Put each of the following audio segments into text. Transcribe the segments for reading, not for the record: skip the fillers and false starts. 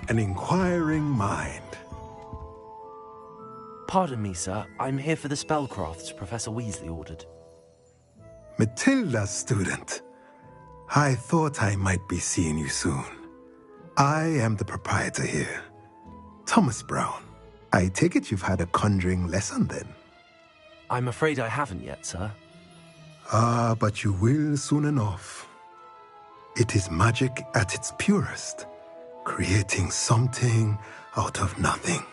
an inquiring mind. Pardon me, sir. I'm here for the spellcrafts Professor Weasley ordered. Matilda's student. I thought I might be seeing you soon. I am the proprietor here, Thomas Brown. I take it you've had a conjuring lesson then? I'm afraid I haven't yet, sir. Ah, but you will soon enough. It is magic at its purest, creating something out of nothing.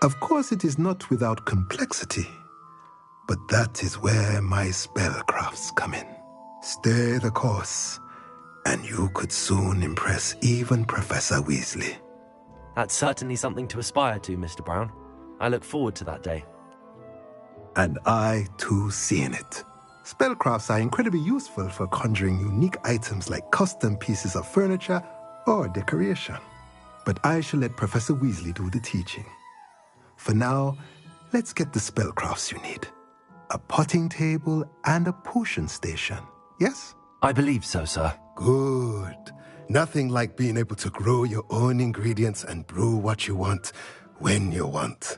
Of course, it is not without complexity, but that is where my spellcrafts come in. Stay the course, and you could soon impress even Professor Weasley. That's certainly something to aspire to, Mr. Brown. I look forward to that day. And I, too, seeing it. Spellcrafts are incredibly useful for conjuring unique items like custom pieces of furniture or decoration. But I shall let Professor Weasley do the teaching. For now, let's get the spellcrafts you need. A potting table and a potion station, yes? I believe so, sir. Good. Nothing like being able to grow your own ingredients and brew what you want, when you want.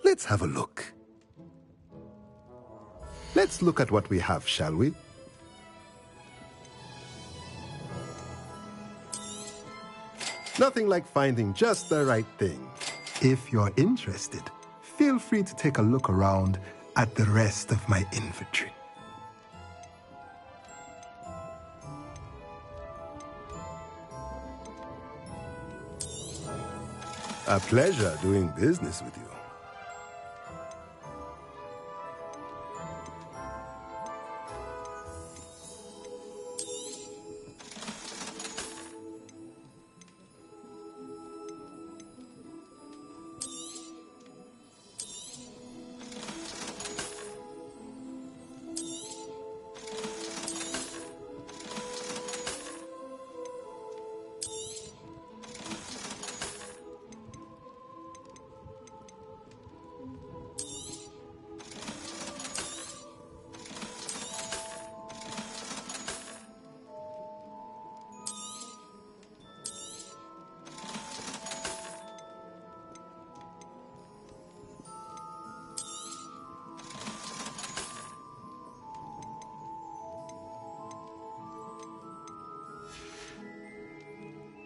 Let's have a look. Let's look at what we have, shall we? Nothing like finding just the right thing. If you're interested, feel free to take a look around at the rest of my inventory. A pleasure doing business with you.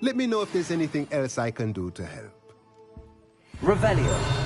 Let me know if there's anything else I can do to help. Revelio.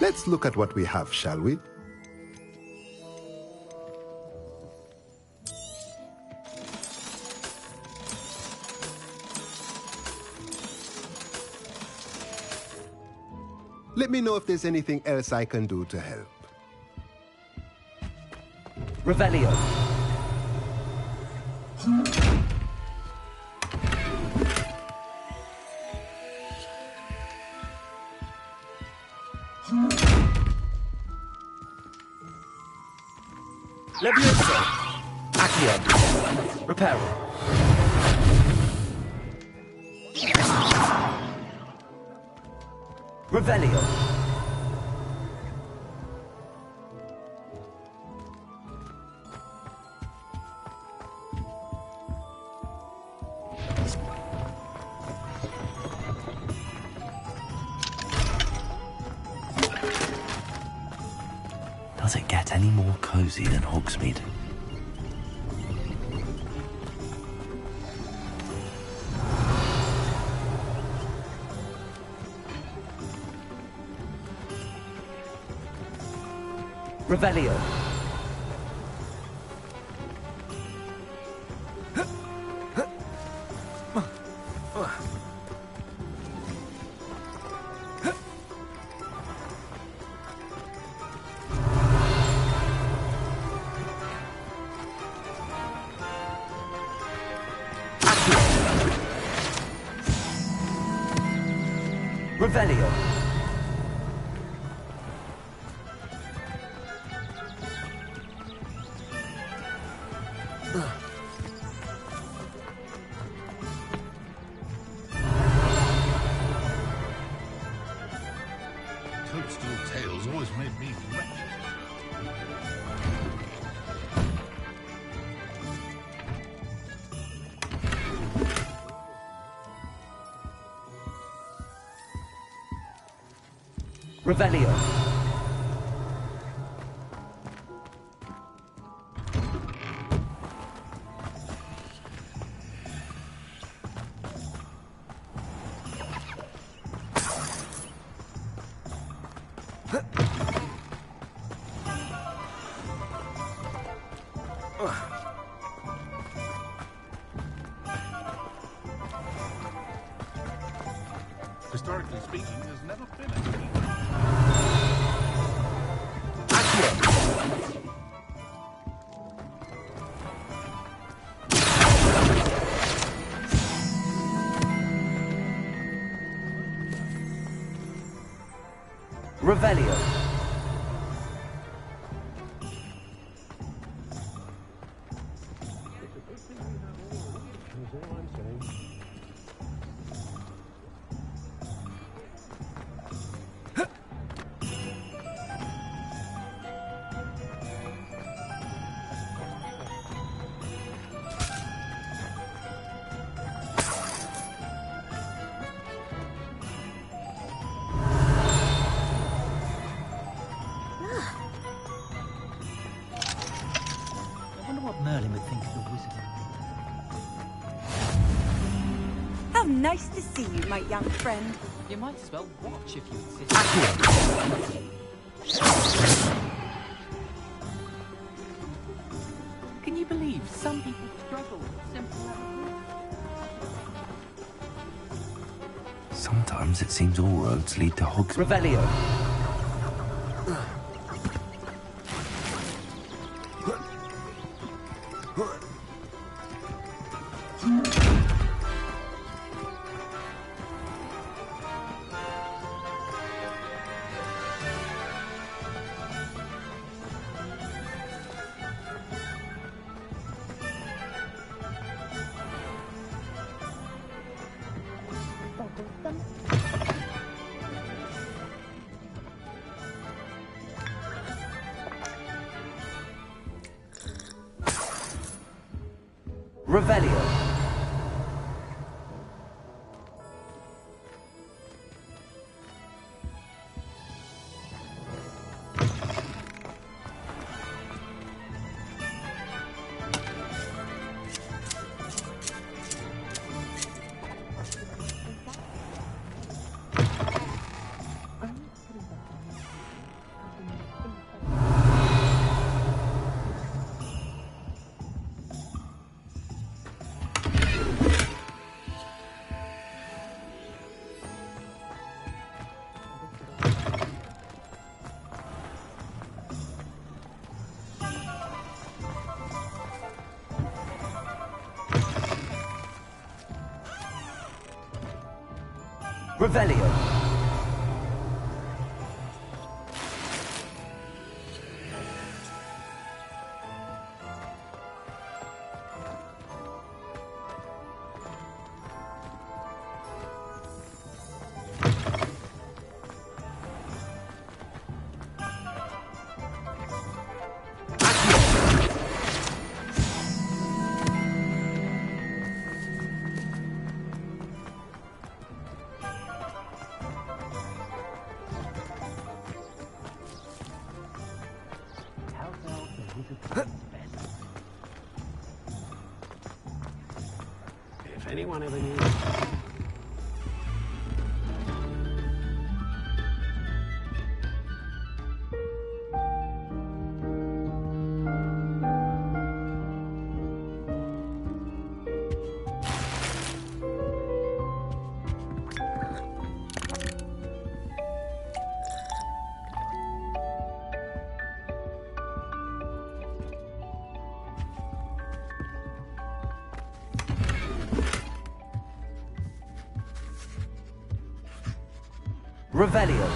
Let's look at what we have, shall we? Let me know if there's anything else I can do to help. Revelio. Leviosa. Accio. Reparo. Revelio. Does it get any more cozy than Hogsmeade? Revelio. Revelio. Toadstool tales always made me wretched. Revelio. Historically speaking, there's never been a king. Revelio. Merlin would think of the wizard. How nice to see you, my young friend. You might as well watch if you insist. Can you believe some people struggle with simple everything? Sometimes it seems all roads lead to Hogsmeade. Revelio. Revelio. Revelio. If anyone ever knew. Revelio.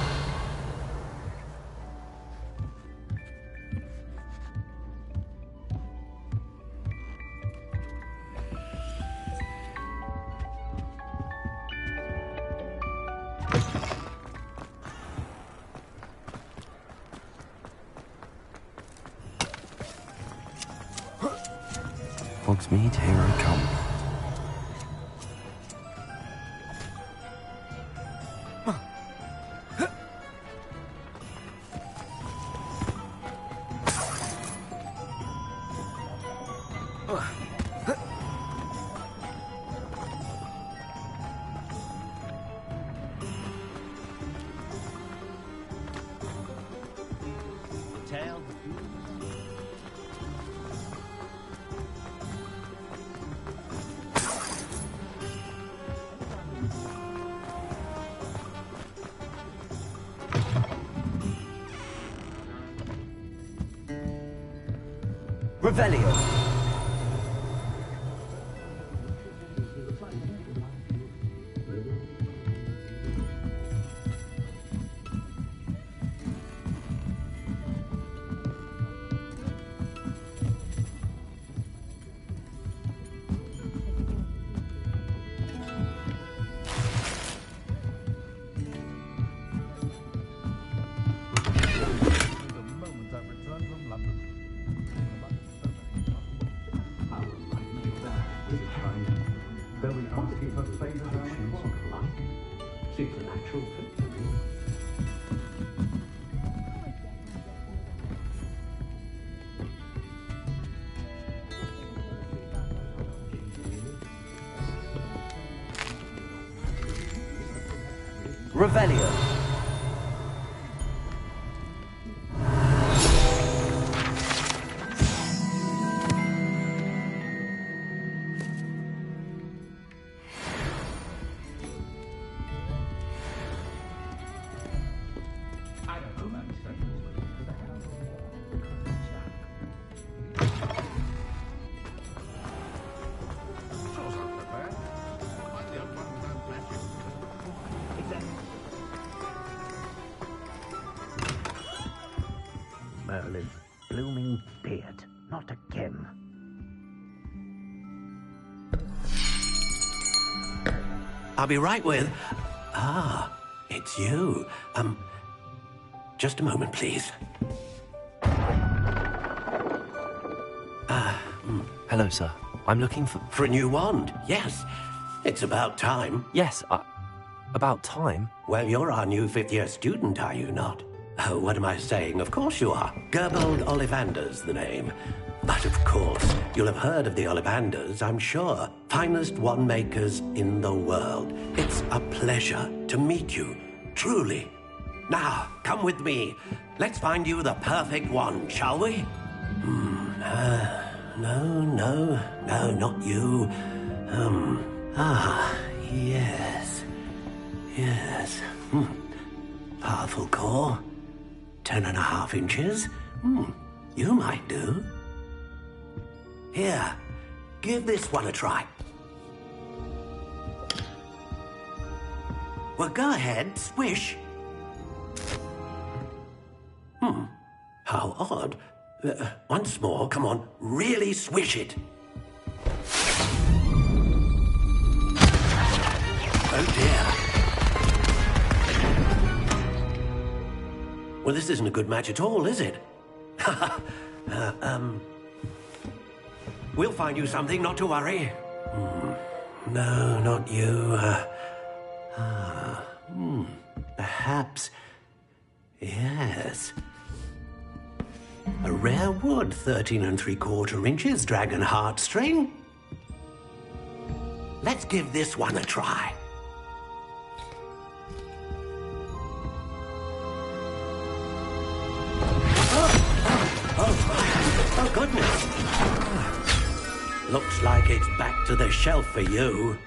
Hogsmeade, here I come. Tale. Revelio. The moment I returned from London. Very asking for favours and choosing alike. Seems a natural fit to me. Revelio. I don't know that sentence. Sure, sounds not bad. Might be a fun without magic. Merlin's blooming beard. Not again. I'll be right with... Ah, it's you. Just a moment, please. Hello, sir. I'm looking for... For a new wand, yes. It's about time. Yes, about time. Well, you're our new fifth-year student, are you not? Oh, what am I saying? Of course you are. Gerbold Ollivander's the name. But of course, you'll have heard of the Ollivanders, I'm sure. Finest wand makers in the world. It's a pleasure to meet you, truly. Now, come with me. Let's find you the perfect wand, shall we? No, not you. Yes. Powerful core. 10.5 inches. You might do. Here, give this one a try. Well, go ahead, swish. How odd. Once more, come on, really swish it. Oh dear. Well, this isn't a good match at all, is it? We'll find you something, not to worry. No, not you. Perhaps. Yes. A rare wood, 13 3/4 inches, dragon heartstring. Let's give this one a try. Oh, goodness. Looks like it's back to the shelf for you.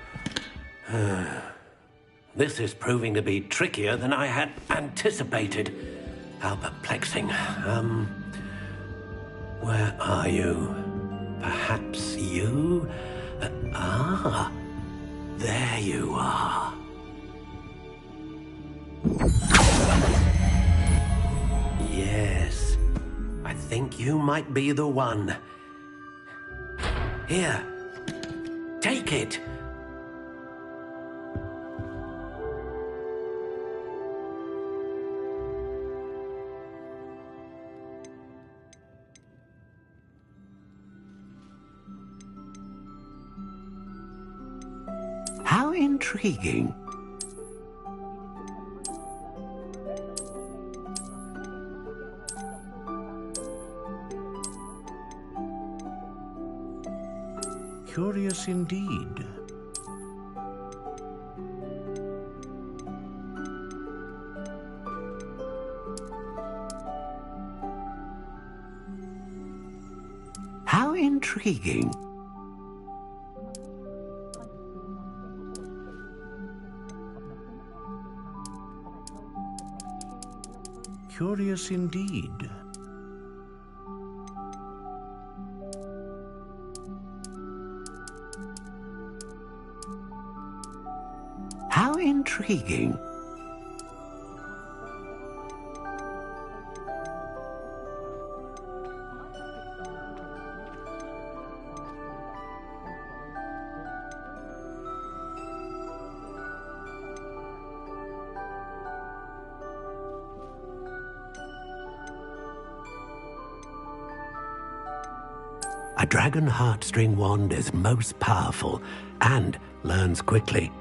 This is proving to be trickier than I had anticipated. How perplexing. Where are you? Perhaps you? There you are. Yes, I think you might be the one. Here, take it. How intriguing. Curious indeed. How intriguing. Curious indeed. How intriguing. A dragon heartstring wand is most powerful and learns quickly.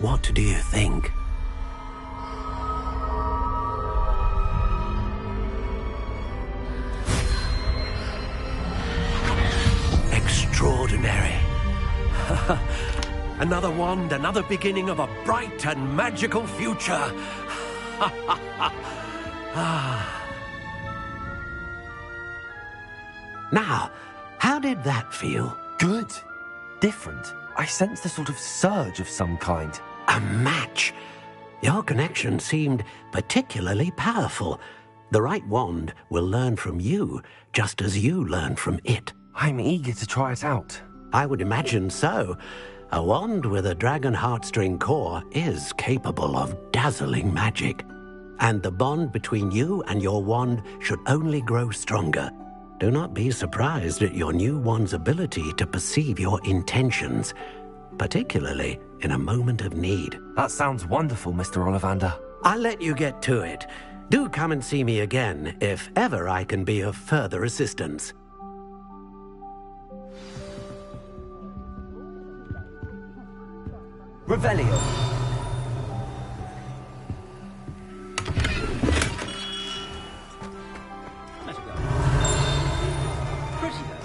What do you think? Extraordinary. Another wand, another beginning of a bright and magical future. Now, how did that feel? Good. Different. I sensed a sort of surge of some kind. A match. Your connection seemed particularly powerful. The right wand will learn from you, just as you learn from it. I'm eager to try it out. I would imagine so. A wand with a dragon heartstring core is capable of dazzling magic. And the bond between you and your wand should only grow stronger. Do not be surprised at your new wand's ability to perceive your intentions, particularly in a moment of need. That sounds wonderful, Mr. Ollivander. I'll let you get to it. Do come and see me again if ever I can be of further assistance. Revelio. Let's go. Pretty good.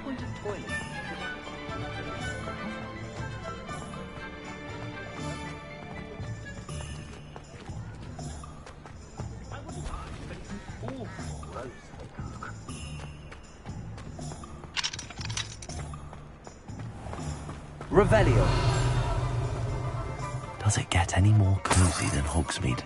Point of toilet. Revelio. Does it get any more cozy than Hogsmeade?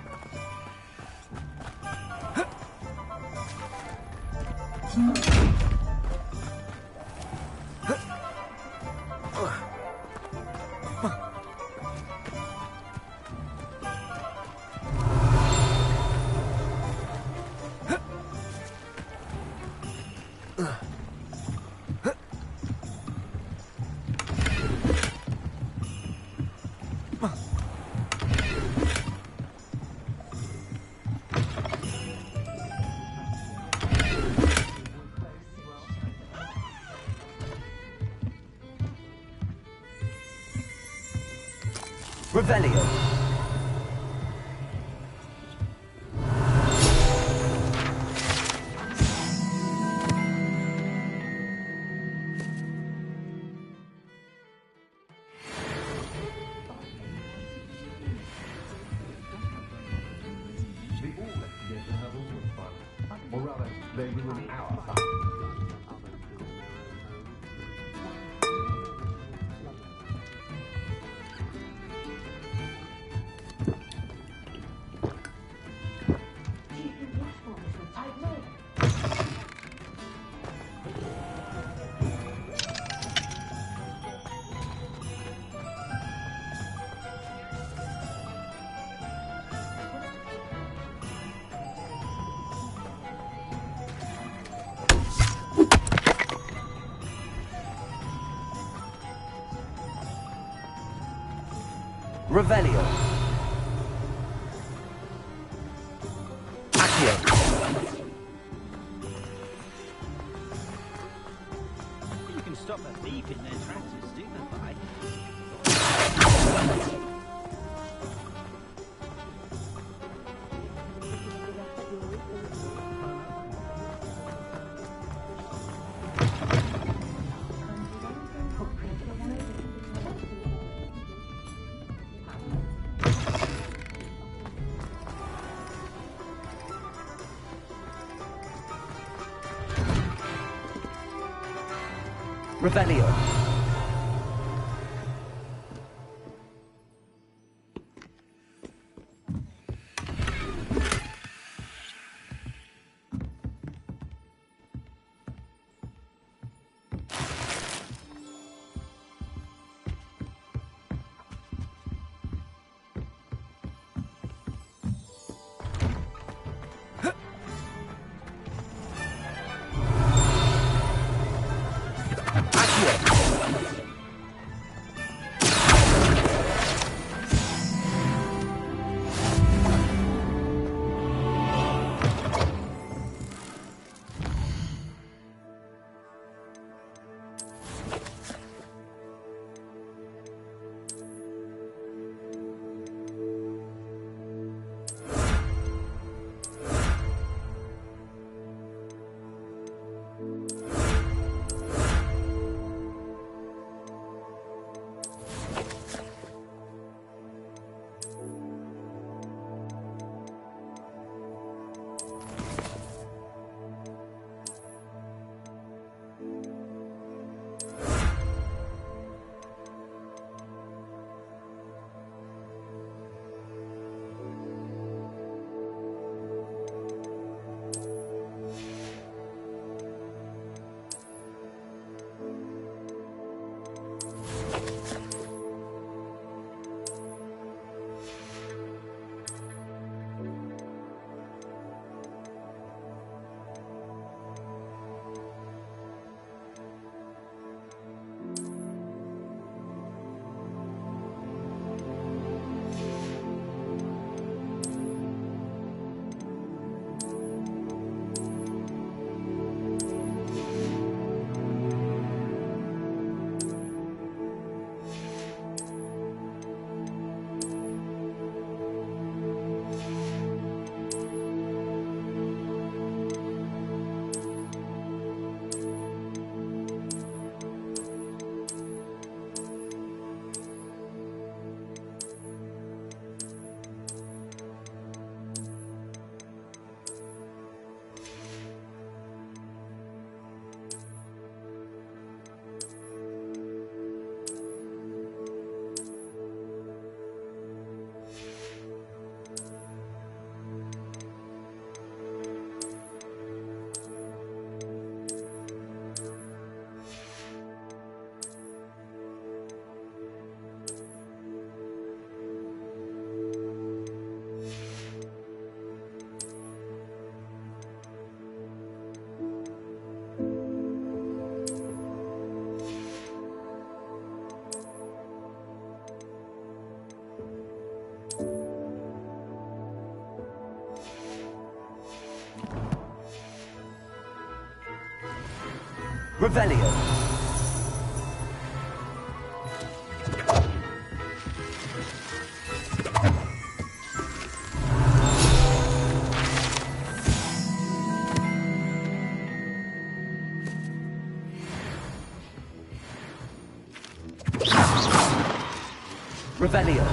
Revelio. They all get together and have all sorts of fun. Or rather, they ruin our fun. Revelio. Accio. You can stop a thief in their tracks and stupefy. Revelio. Revelio. Revelio.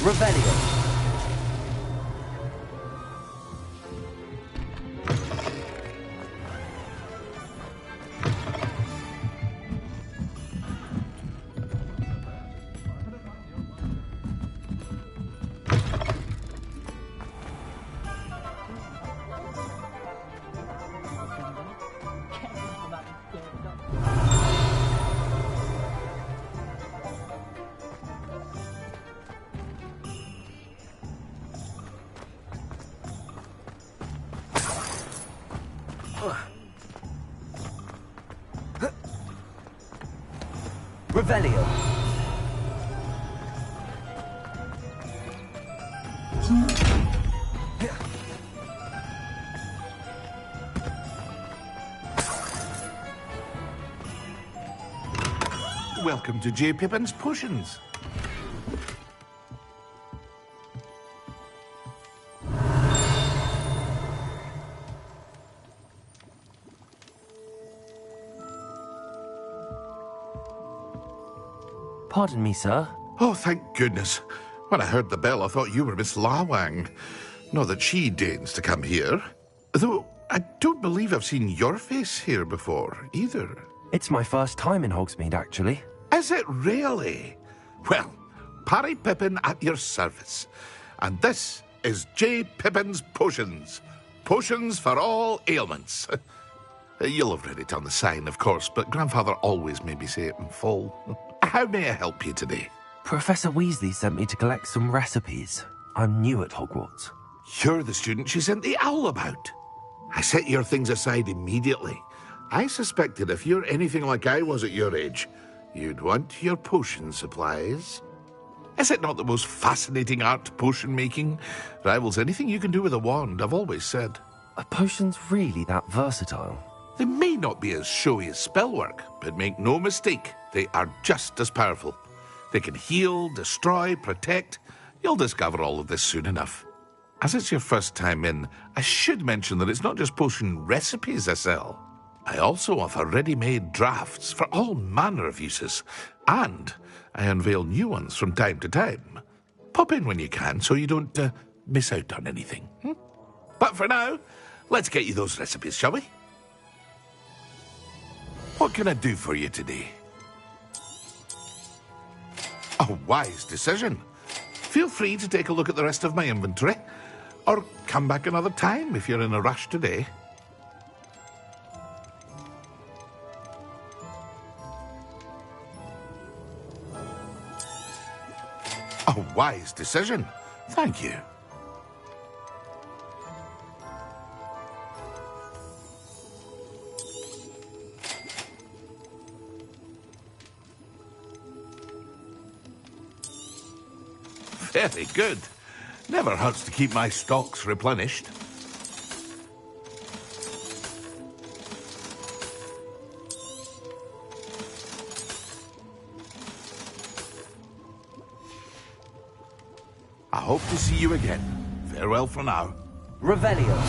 Revelio. Revelio. Welcome to J. Pippin's Potions. Pardon me, sir. Oh, thank goodness. When I heard the bell, I thought you were Miss Lawang. Not that she deigns to come here. Though I don't believe I've seen your face here before, either. It's my first time in Hogsmeade, actually. Is it really? Well, Parry Pippin at your service. And this is J. Pippin's Potions. Potions for all ailments. You'll have read it on the sign, of course, but Grandfather always made me say it in full. How may I help you today? Professor Weasley sent me to collect some recipes. I'm new at Hogwarts. You're the student she sent the owl about. I set your things aside immediately. I suspected if you're anything like I was at your age, you'd want your potion supplies. Is it not the most fascinating art, potion making? Rivals anything you can do with a wand, I've always said. Are potions really that versatile? They may not be as showy as spellwork, but make no mistake, they are just as powerful. They can heal, destroy, protect. You'll discover all of this soon enough. As it's your first time in, I should mention that it's not just potion recipes I sell. I also offer ready-made drafts for all manner of uses, and I unveil new ones from time to time. Pop in when you can so you don't miss out on anything. But for now, let's get you those recipes, shall we? What can I do for you today? A wise decision. Feel free to take a look at the rest of my inventory, or come back another time if you're in a rush today. A wise decision. Thank you. Very good. Never hurts to keep my stocks replenished. I hope to see you again. Farewell for now. Revelio.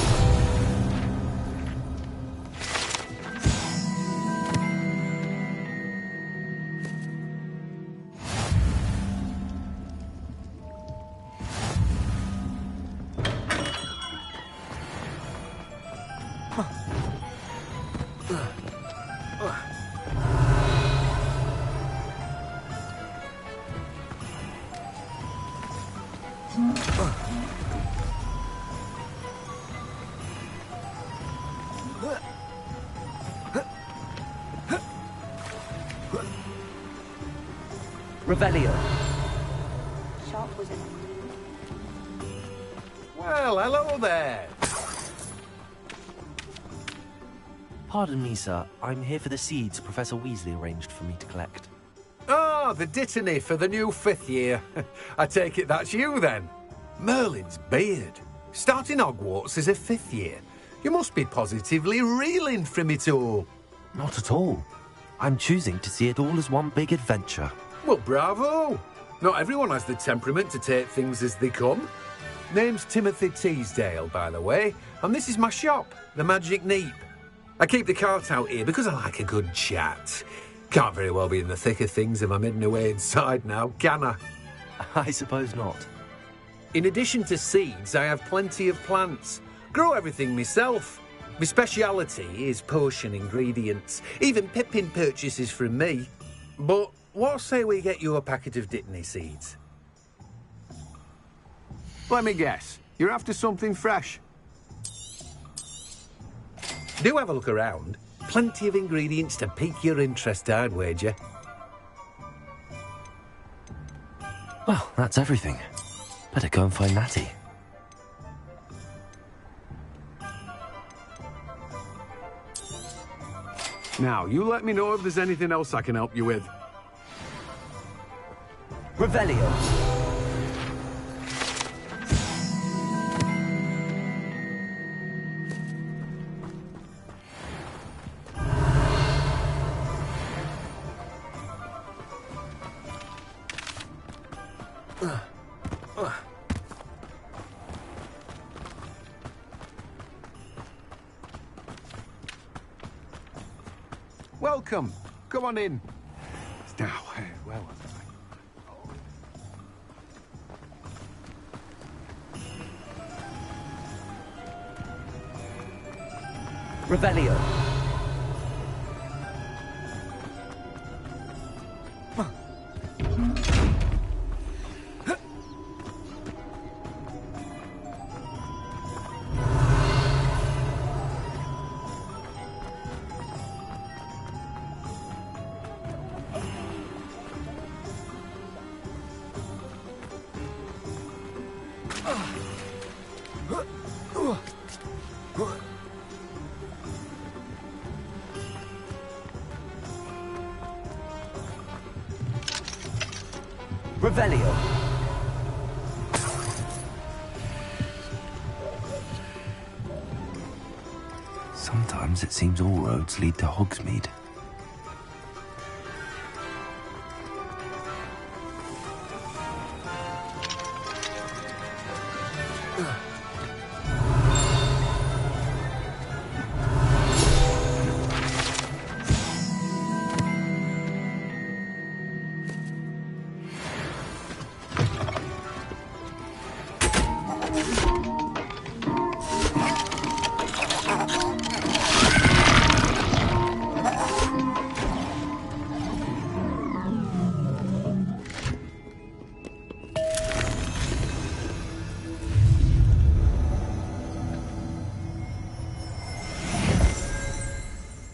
Revelio. Sharp, was it? Well, hello there. Pardon me, sir. I'm here for the seeds Professor Weasley arranged for me to collect. Oh, the dittany for the new 5th year. I take it that's you, then. Merlin's beard. Starting Hogwarts as a 5th year. You must be positively reeling from it all. Not at all. I'm choosing to see it all as one big adventure. Well, bravo. Not everyone has the temperament to take things as they come. Name's Timothy Teasdale, by the way, and this is my shop, the Magic Neep. I keep the cart out here because I like a good chat. Can't very well be in the thick of things if I'm hidden away inside now, can I? I suppose not. In addition to seeds, I have plenty of plants. Grow everything myself. My speciality is potion ingredients. Even Pippin purchases from me. But what say we get you a packet of Dittany seeds? Let me guess. You're after something fresh. Do have a look around. Plenty of ingredients to pique your interest, I'd wager. Well, that's everything. Better go and find Natty. Now, you let me know if there's anything else I can help you with. Revelio. Welcome. Come on in. Now, well... Revelio. Revelio. Sometimes it seems all roads lead to Hogsmeade.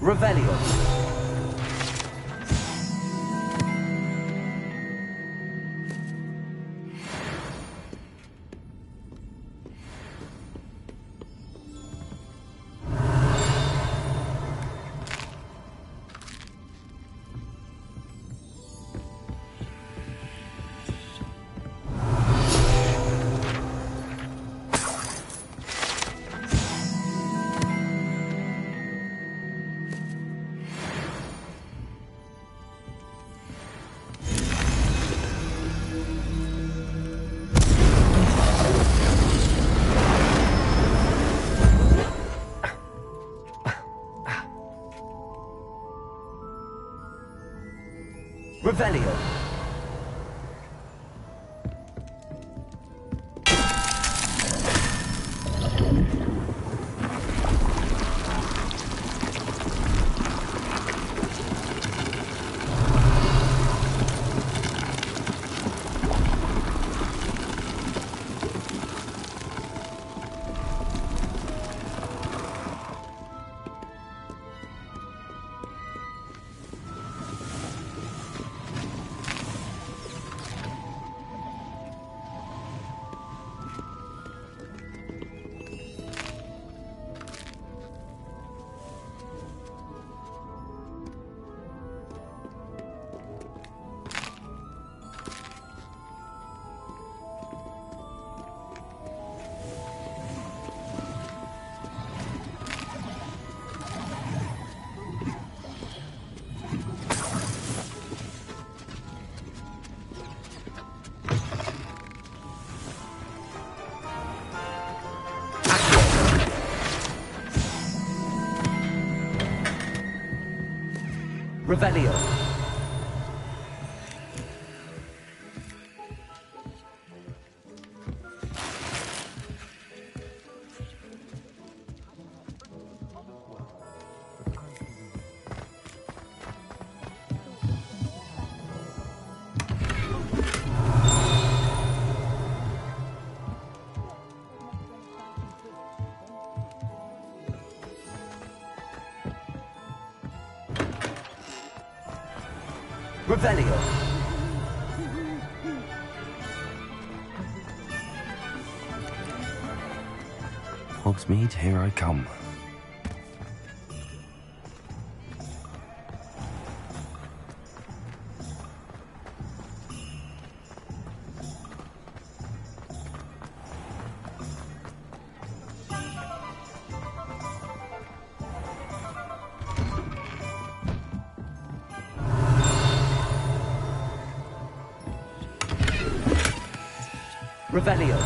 Revelio. Revelio. Revelio. Revelio. Hogsmeade, here I come. Revelio.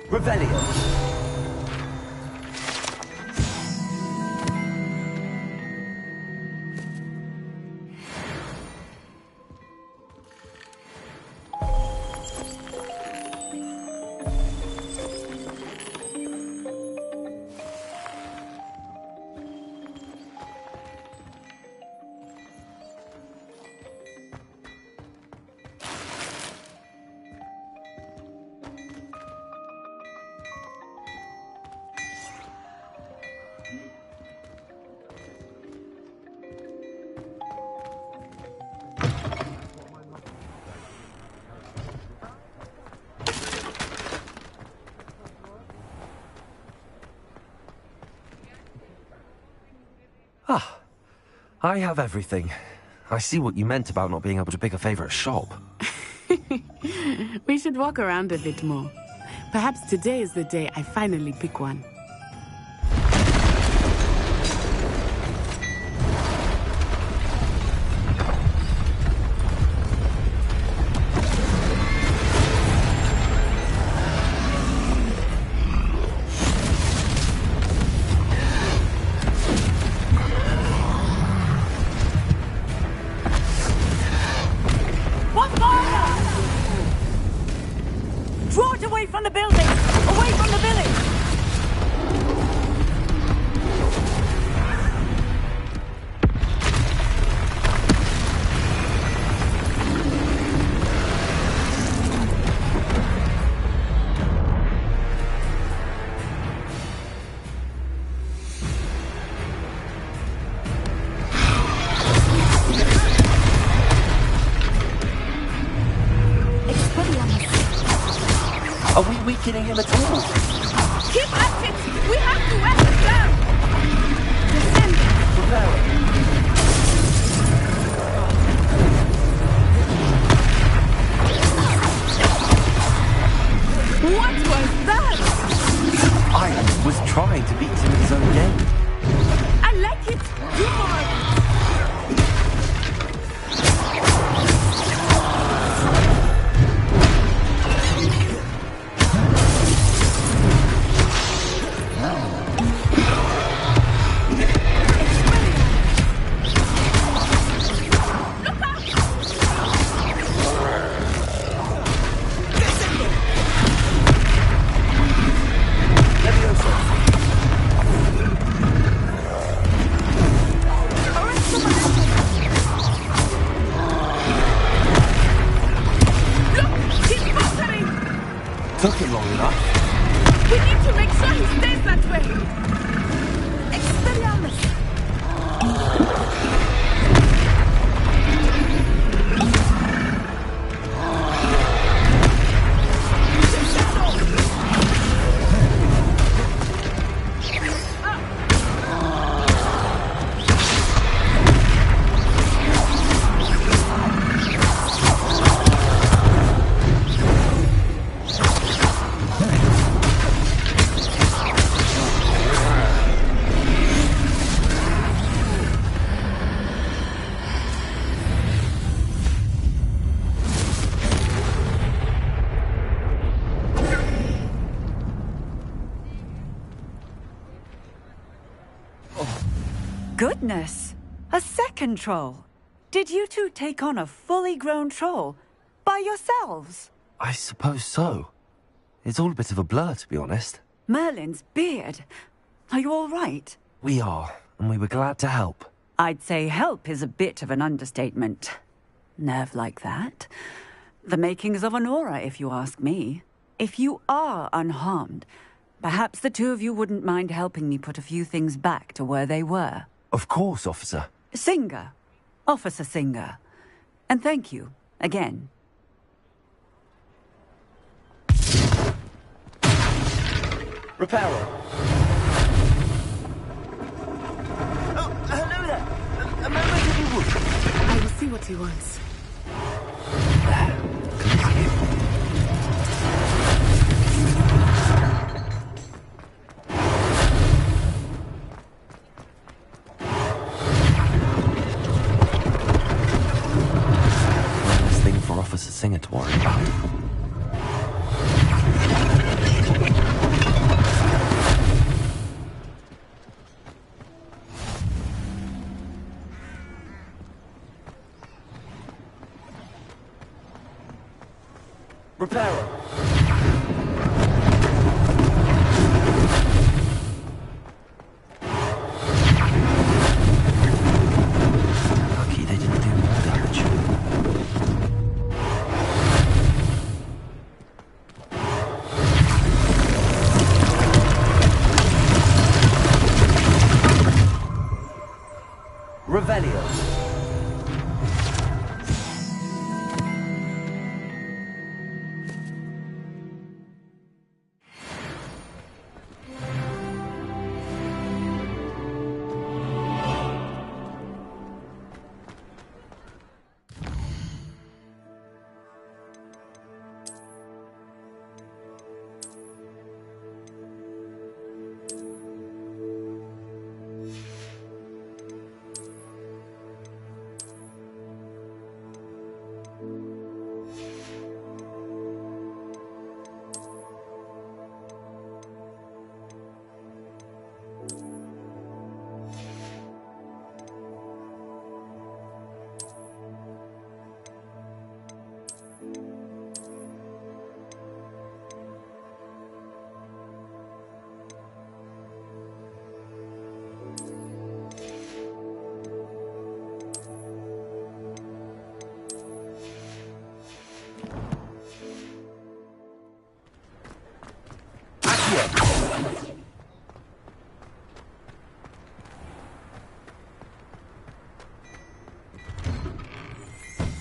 Revelio. Ah, I have everything. I see what you meant about not being able to pick a favorite shop. We should walk around a bit more. Perhaps today is the day I finally pick one. Draw it away from the building! Away from the village! Are we weakening him at all? Keep at it! We have to wear him down! Descend! Prepare. What was that? I was trying to beat him in his own game. I like it! Do more! Goodness! A second troll! Did you two take on a fully grown troll? By yourselves? I suppose so. It's all a bit of a blur, to be honest. Merlin's beard. Are you all right? We are, and we were glad to help. I'd say help is a bit of an understatement. Nerve like that. The makings of an aura, if you ask me. If you are unharmed, perhaps the two of you wouldn't mind helping me put a few things back to where they were. Of course, officer. Singer. Officer Singer. And thank you, again. Repairer. Oh, hello there. A moment if you would. I will see what he wants. One less thing for Officer Singer to worry about. Repairer. Lucky they didn't do more damage. Revelio.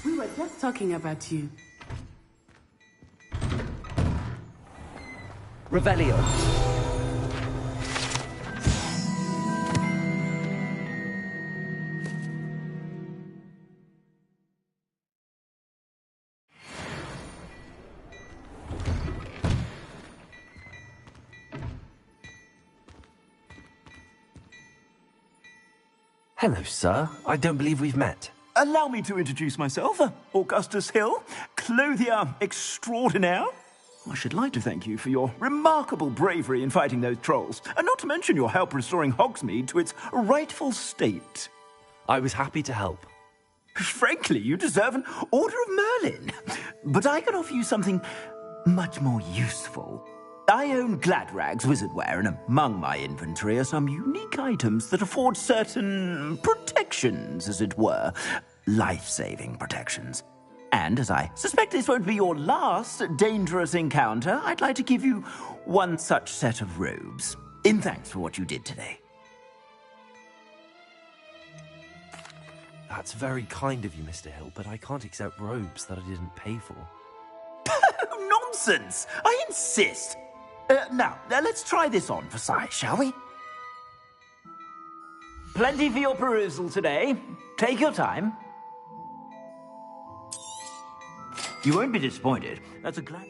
We were just talking about you. Revelio. Hello, sir. I don't believe we've met. Allow me to introduce myself, Augustus Hill, clothier extraordinaire. I should like to thank you for your remarkable bravery in fighting those trolls, and not to mention your help restoring Hogsmeade to its rightful state. I was happy to help. Frankly, you deserve an Order of Merlin. But I can offer you something much more useful. I own Gladrag's wizardware, and among my inventory are some unique items that afford certain protections, as it were. Life-saving protections. And as I suspect this won't be your last dangerous encounter, I'd like to give you one such set of robes, in thanks for what you did today. That's very kind of you, Mr. Hill, but I can't accept robes that I didn't pay for. Nonsense! I insist! Now, let's try this on for size, shall we? Plenty for your perusal today. Take your time. You won't be disappointed. That's a glad...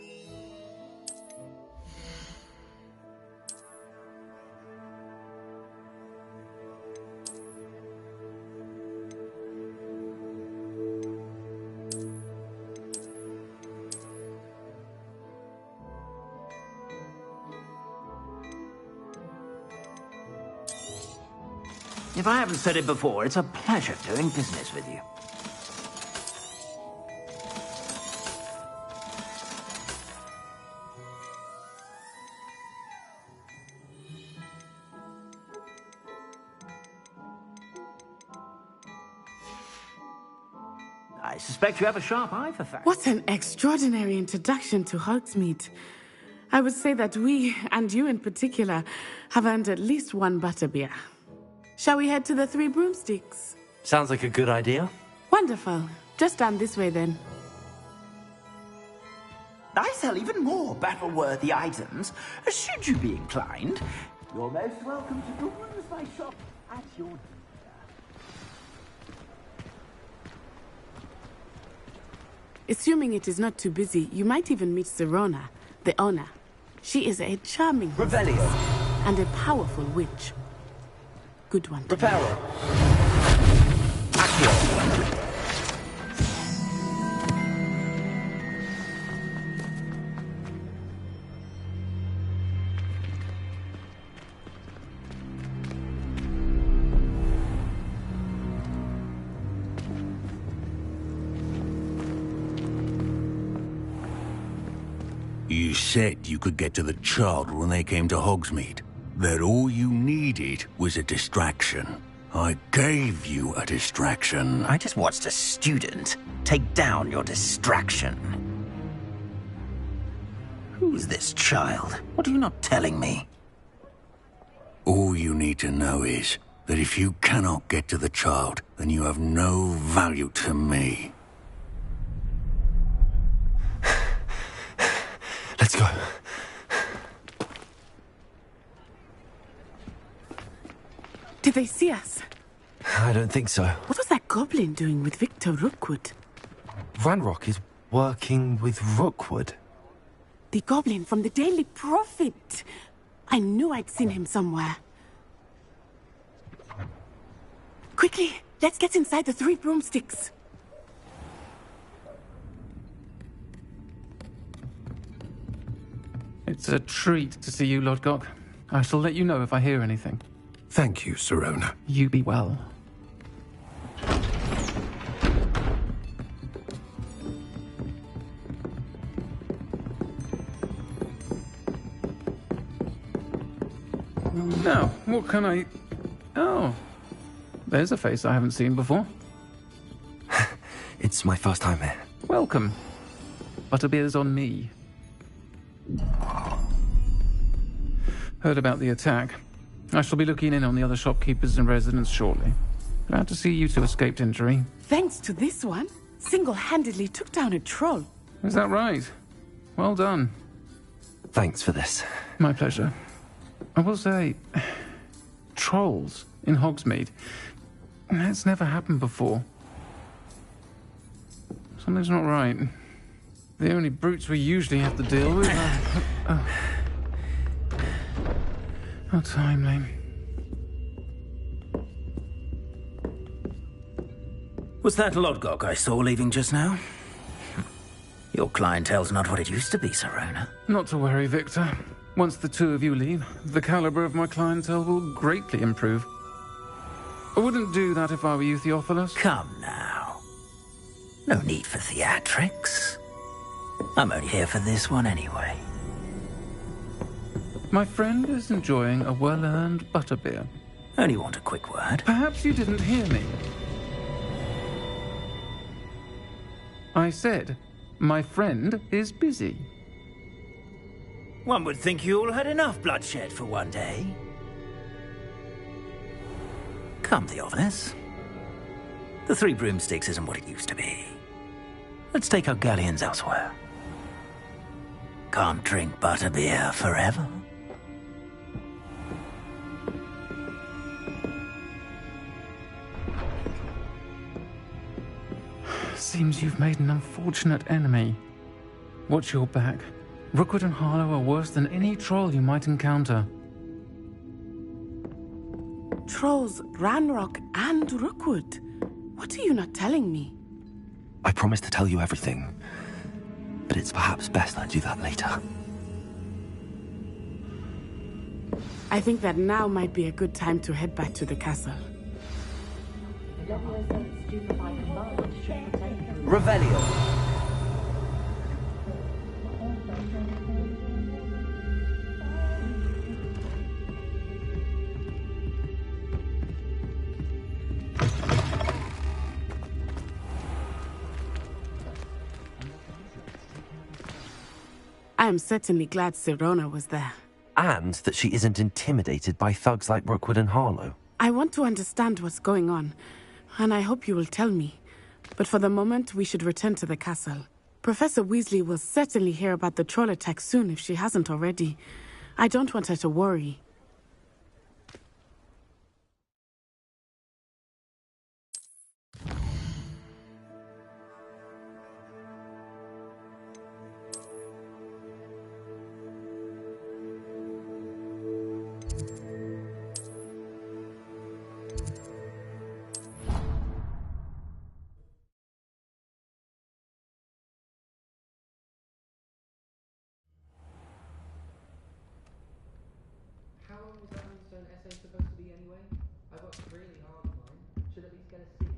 If I haven't said it before, it's a pleasure doing business with you. I suspect you have a sharp eye for facts. What an extraordinary introduction to Hogsmeade. I would say that we, and you in particular, have earned at least one butterbeer. Shall we head to the Three Broomsticks? Sounds like a good idea. Wonderful. Just down this way then. I sell even more battle-worthy items, should you be inclined. You're most welcome to peruse my shop at your leisure. Assuming it is not too busy, you might even meet Serona, the owner. She is a charming Revelio. And a powerful witch. Good one. Reparo. Accio. You said you could get to the child when they came to Hogsmeade. That all you needed was a distraction. I gave you a distraction. I just watched a student take down your distraction. Who's this child? What are you not telling me? All you need to know is that if you cannot get to the child, then you have no value to me. Let's go. Did they see us? I don't think so. What was that goblin doing with Victor Rookwood? Ranrock is working with Rookwood. The goblin from the Daily Prophet. I knew I'd seen him somewhere. Quickly, let's get inside the Three Broomsticks. It's a treat to see you, Lodgok. I shall let you know if I hear anything. Thank you, Serona. You be well. Now, what can I... Oh, there's a face I haven't seen before. It's my first time here. Welcome. Butterbeer's on me. Heard about the attack. I shall be looking in on the other shopkeepers and residents shortly. Glad to see you two escaped injury. Thanks to this one, single-handedly took down a troll. Is that right? Well done. Thanks for this. My pleasure. I will say, trolls in Hogsmeade. That's never happened before. Something's not right. The only brutes we usually have to deal with are... How timely. Was that Lodgok I saw leaving just now? Your clientele's not what it used to be, Serona. Not to worry, Victor. Once the two of you leave, the caliber of my clientele will greatly improve. I wouldn't do that if I were you, Theophilus. Come now. No need for theatrics. I'm only here for this one anyway. My friend is enjoying a well-earned butterbeer. Only want a quick word. Perhaps you didn't hear me. I said, my friend is busy. One would think you all had enough bloodshed for one day. Come, Theophilus. The Three Broomsticks isn't what it used to be. Let's take our galleons elsewhere. Can't drink butterbeer forever. Seems you've made an unfortunate enemy. Watch your back. Rookwood and Harlow are worse than any troll you might encounter. Trolls, Ranrock, and Rookwood. What are you not telling me? I promise to tell you everything, but it's perhaps best I do that later. I think that now might be a good time to head back to the castle. Revelio. I am certainly glad Sirona was there. And that she isn't intimidated by thugs like Rookwood and Harlow. I want to understand what's going on, and I hope you will tell me. But for the moment, we should return to the castle. Professor Weasley will certainly hear about the troll attack soon if she hasn't already. I don't want her to worry. How long was that Moonstone essay supposed to be anyway? I got really hard on mine. Should at least get a C.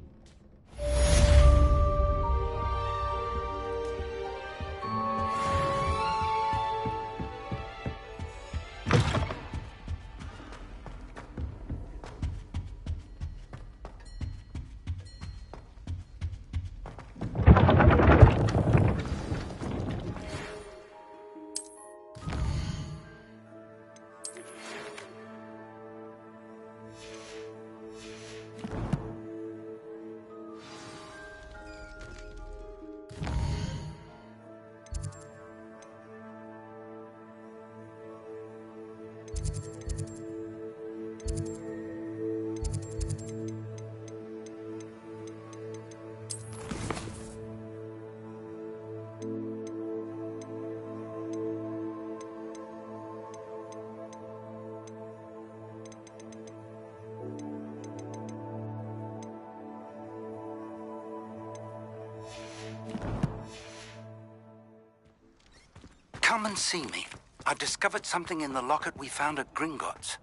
Come and see me. I've discovered something in the locket we found at Gringotts.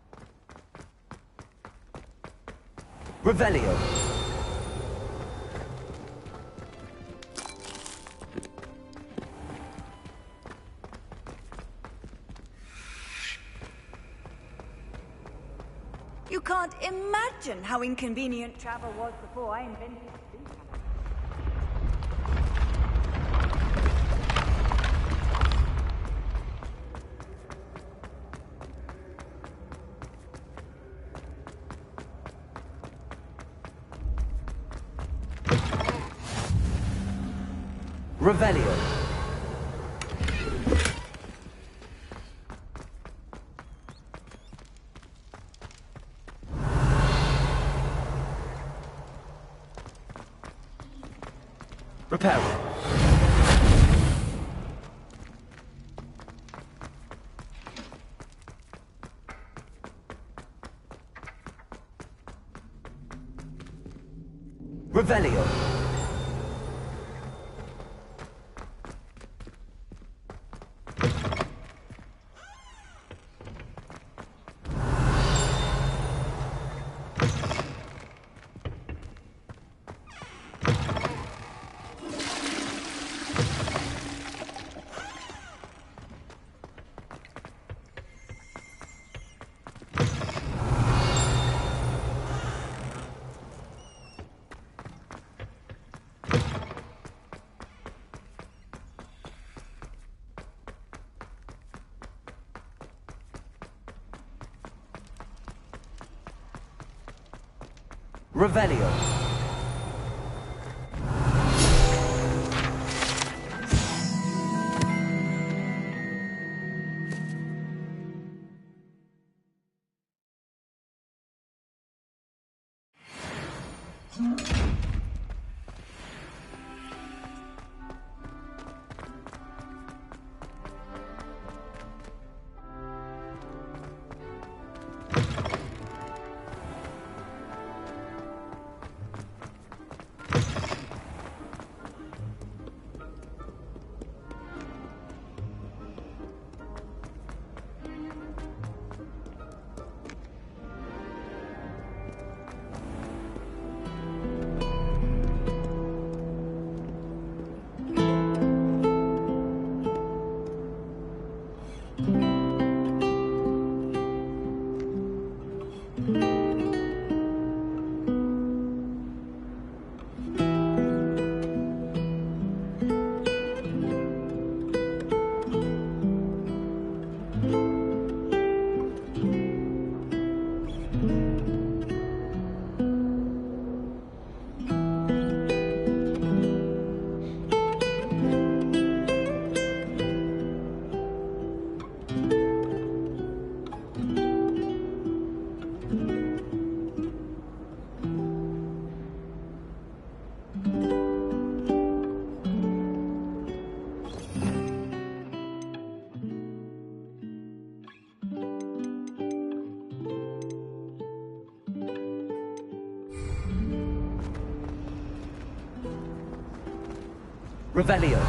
Revelio. You can't imagine how inconvenient travel was before I invented speed. Revelio. Reparo. Revelio. Revelio. Revelio.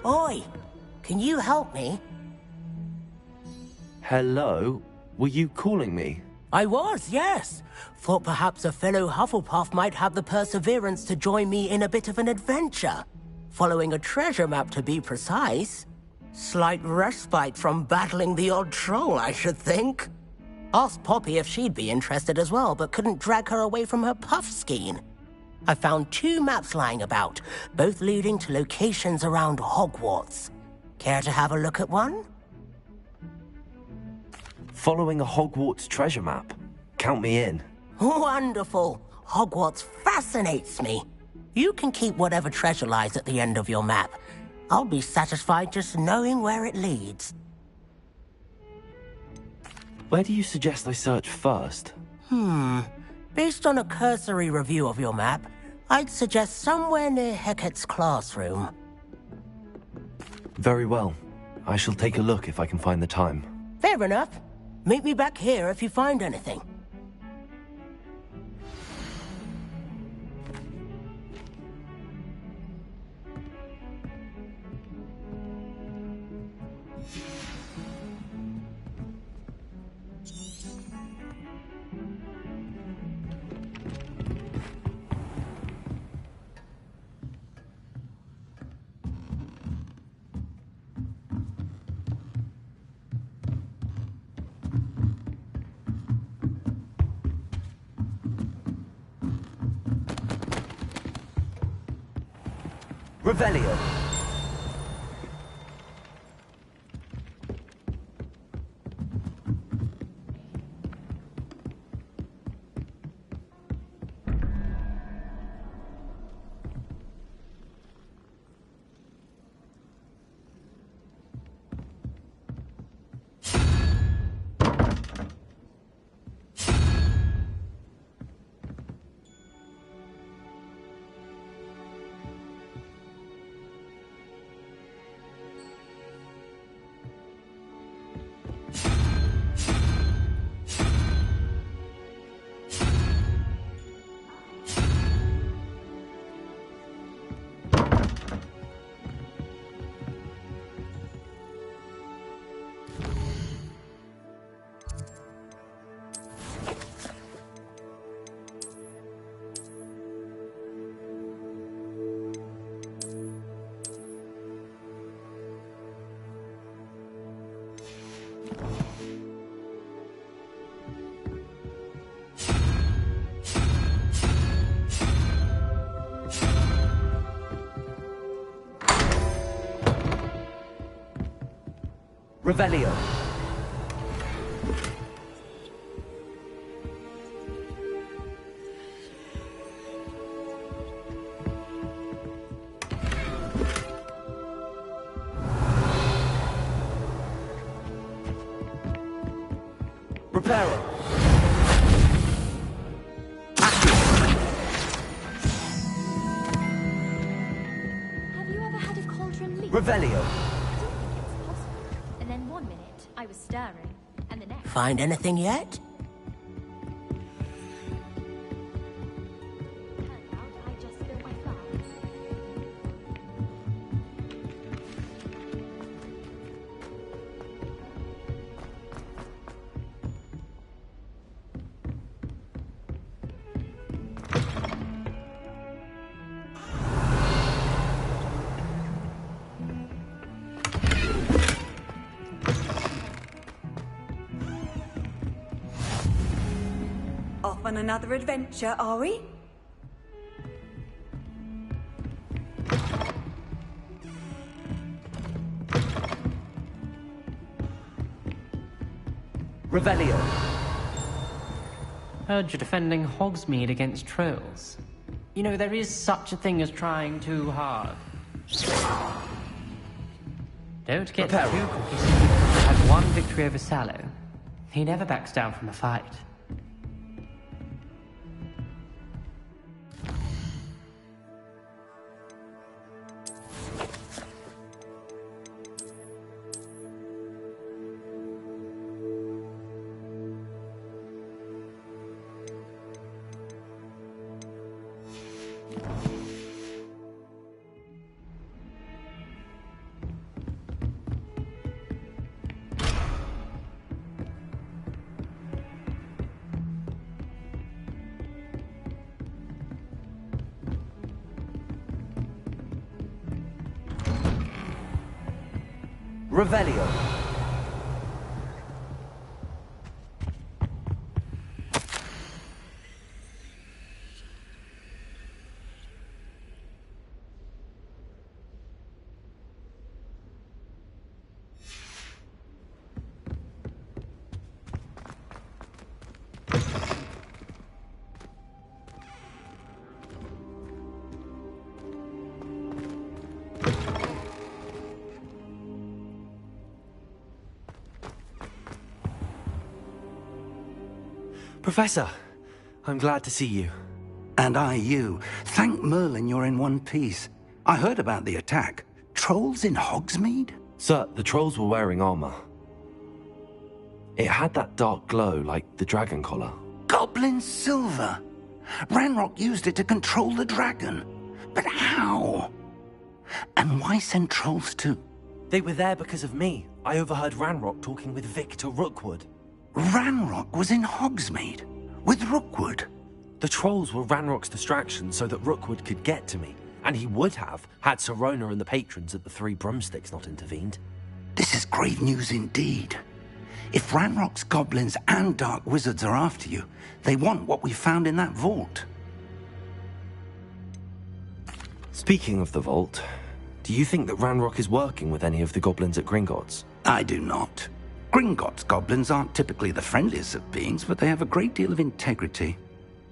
Oi, can you help me? Hello? Were you calling me? I was, yes. Thought perhaps a fellow Hufflepuff might have the perseverance to join me in a bit of an adventure. Following a treasure map, to be precise. Slight respite from battling the odd troll, I should think. Asked Poppy if she'd be interested as well, but couldn't drag her away from her puff skein. I found 2 maps lying about, both leading to locations around Hogwarts. Care to have a look at one? Following a Hogwarts treasure map. Count me in. Wonderful. Hogwarts fascinates me. You can keep whatever treasure lies at the end of your map. I'll be satisfied just knowing where it leads. Where do you suggest I search first? Based on a cursory review of your map, I'd suggest somewhere near Hecat's classroom. Very well. I shall take a look if I can find the time. Fair enough. Meet me back here if you find anything. Revelio. Revelio. Preparo! Have you ever had a cauldron leak? Revelio! And then 1 minute, I was stirring, and the next... Find anything yet? I just spilled my flour. Off on another adventure, are we? Revelio! Heard you're defending Hogsmeade against trolls. You know, there is such a thing as trying too hard. Don't get too cocky. Had one victory over Sallow. He never backs down from a fight. Revelio! Professor, I'm glad to see you. And I you. Thank Merlin you're in one piece. I heard about the attack. Trolls in Hogsmeade? Sir, the trolls were wearing armor. It had that dark glow like the dragon collar. Goblin silver! Ranrock used it to control the dragon. But how? And why send trolls too? They were there because of me. I overheard Ranrock talking with Victor Rookwood. Ranrock was in Hogsmeade? With Rookwood? The trolls were Ranrock's distraction so that Rookwood could get to me. And he would have, had Sirona and the patrons at the Three Broomsticks not intervened. This is grave news indeed. If Ranrock's goblins and dark wizards are after you, they want what we found in that vault. Speaking of the vault, do you think that Ranrock is working with any of the goblins at Gringotts? I do not. Gringotts goblins aren't typically the friendliest of beings, but they have a great deal of integrity.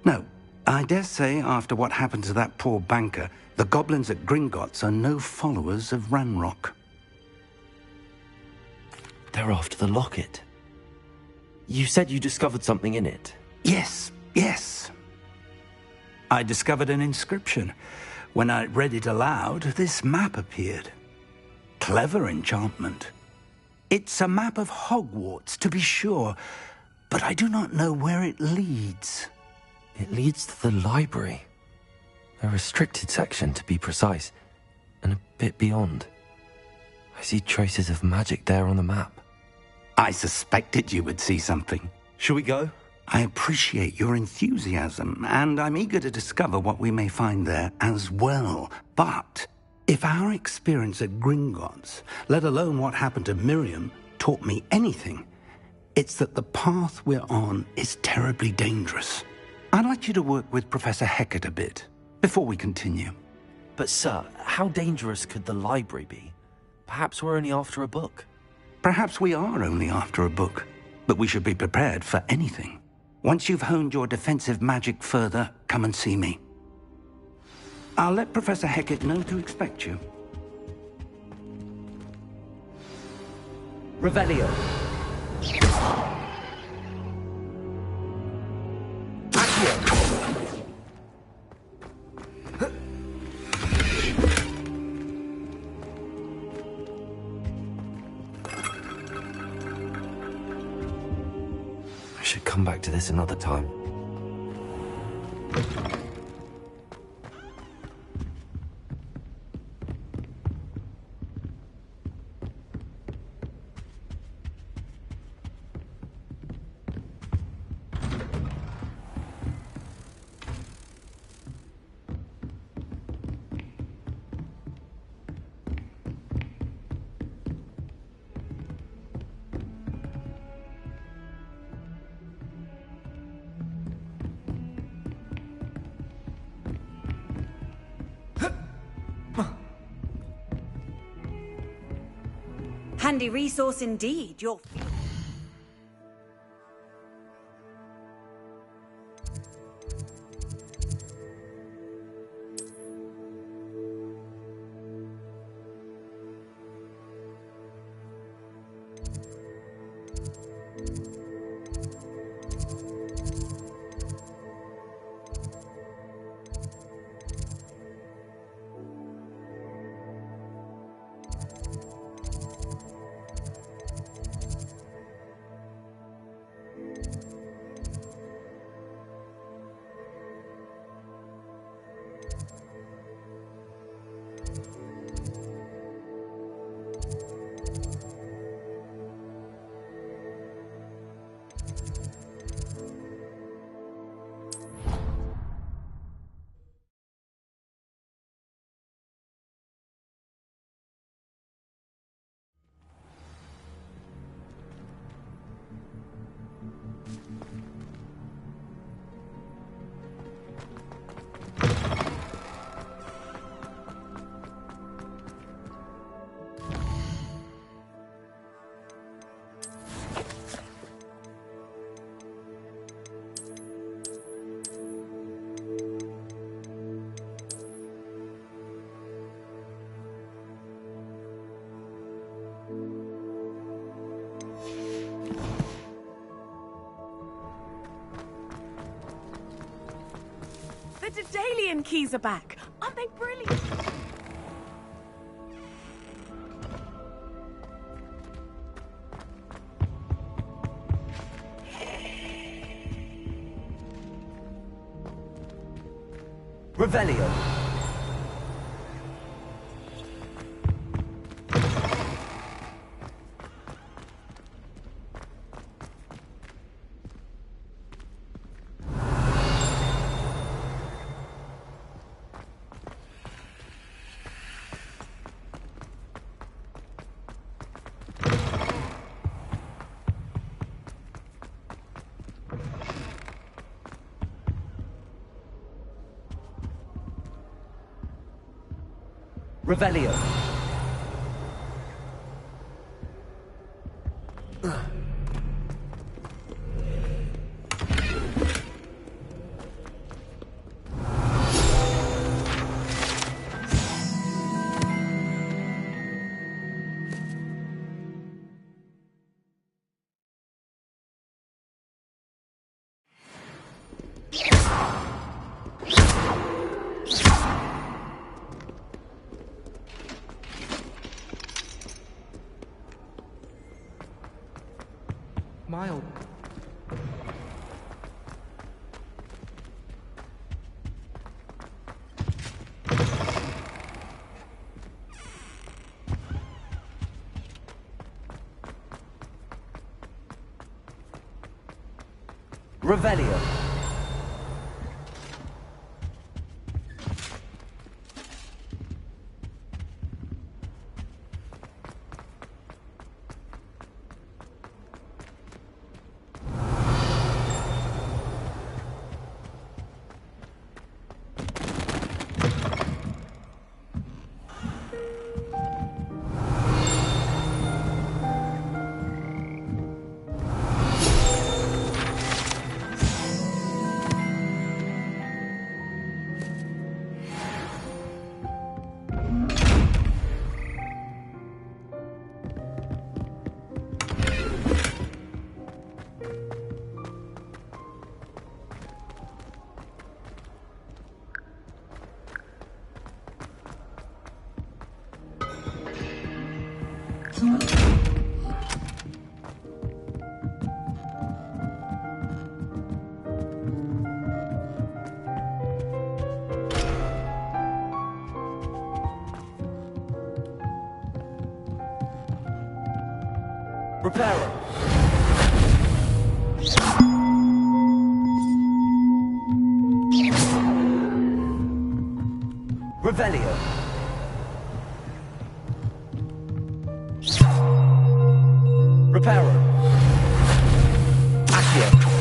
No, I dare say after what happened to that poor banker, the goblins at Gringotts are no followers of Ranrock. They're after the locket. You said you discovered something in it. Yes. I discovered an inscription. When I read it aloud, this map appeared. Clever enchantment. It's a map of Hogwarts, to be sure, but I do not know where it leads. It leads to the library. A restricted section, to be precise, and a bit beyond. I see traces of magic there on the map. I suspected you would see something. Shall we go? I appreciate your enthusiasm, and I'm eager to discover what we may find there as well. But if our experience at Gringotts, let alone what happened to Miriam, taught me anything, it's that the path we're on is terribly dangerous. I'd like you to work with Professor Hecat a bit before we continue. But sir, how dangerous could the library be? Perhaps we're only after a book. Perhaps we are only after a book, but we should be prepared for anything. Once you've honed your defensive magic further, come and see me. I'll let Professor Hecat know to expect you. Revelio. come back to this another time. Handy resource indeed. Your The Daedalian keys are back. Aren't they brilliant? Revelio. Revelio. Mild. Revelio. Reparo. Revelio. Reparo. Accio.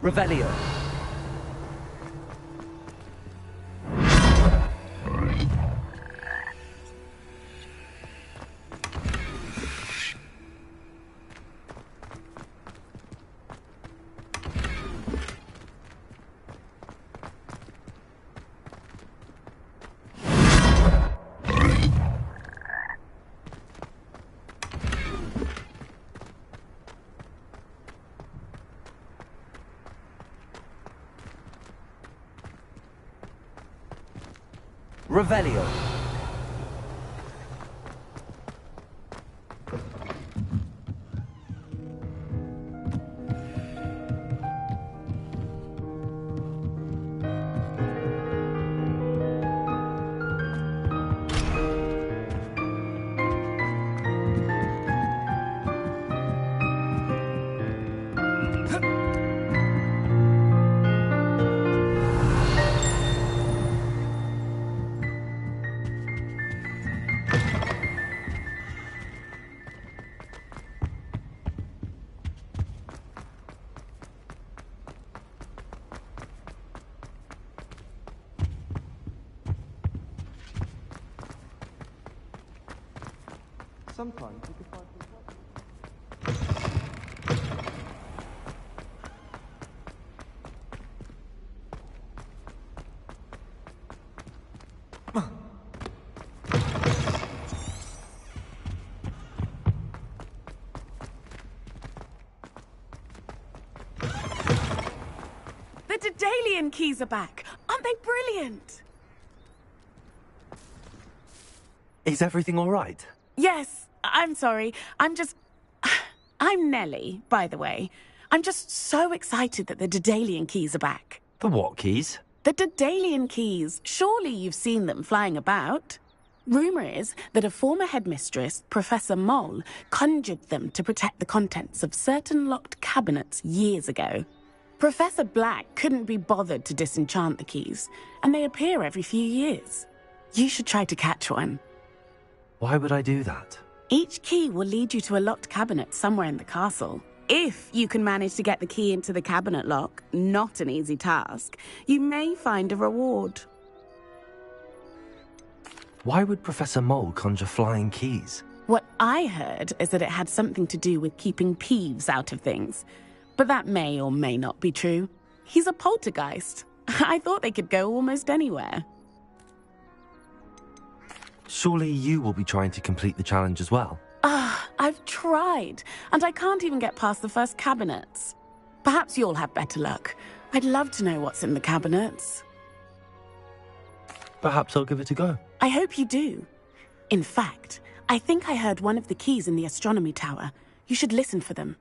Revelio. Revelio. Sometimes you can find things like The Daedalian keys are back. Aren't they brilliant? Is everything all right? Yes, I'm sorry. I'm Nellie, by the way. I'm just so excited that the Daedalian keys are back. The what keys? The Daedalian keys. Surely you've seen them flying about. Rumour is that a former headmistress, Professor Mole, conjured them to protect the contents of certain locked cabinets years ago. Professor Black couldn't be bothered to disenchant the keys, and they appear every few years. You should try to catch one. Why would I do that? Each key will lead you to a locked cabinet somewhere in the castle. If you can manage to get the key into the cabinet lock, not an easy task, you may find a reward. Why would Professor Mole conjure flying keys? What I heard is that it had something to do with keeping Peeves out of things. But that may or may not be true. He's a poltergeist. I thought they could go almost anywhere. Surely you will be trying to complete the challenge as well? I've tried, and I can't even get past the first cabinets. Perhaps you'll have better luck. I'd love to know what's in the cabinets. Perhaps I'll give it a go. I hope you do. In fact, I think I heard one of the keys in the astronomy tower. You should listen for them.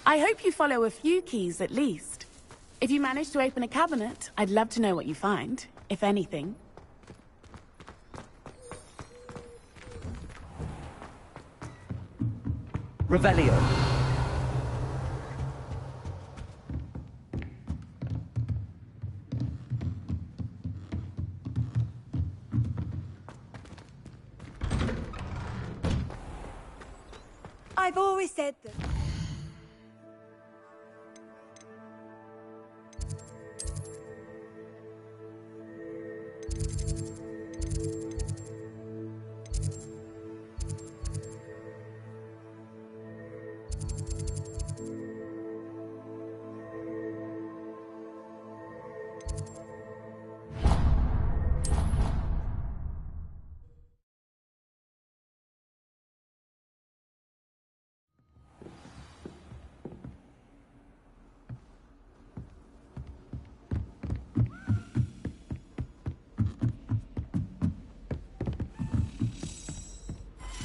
I hope you follow a few keys at least. If you manage to open a cabinet, I'd love to know what you find, if anything. Revelio. I've always said that.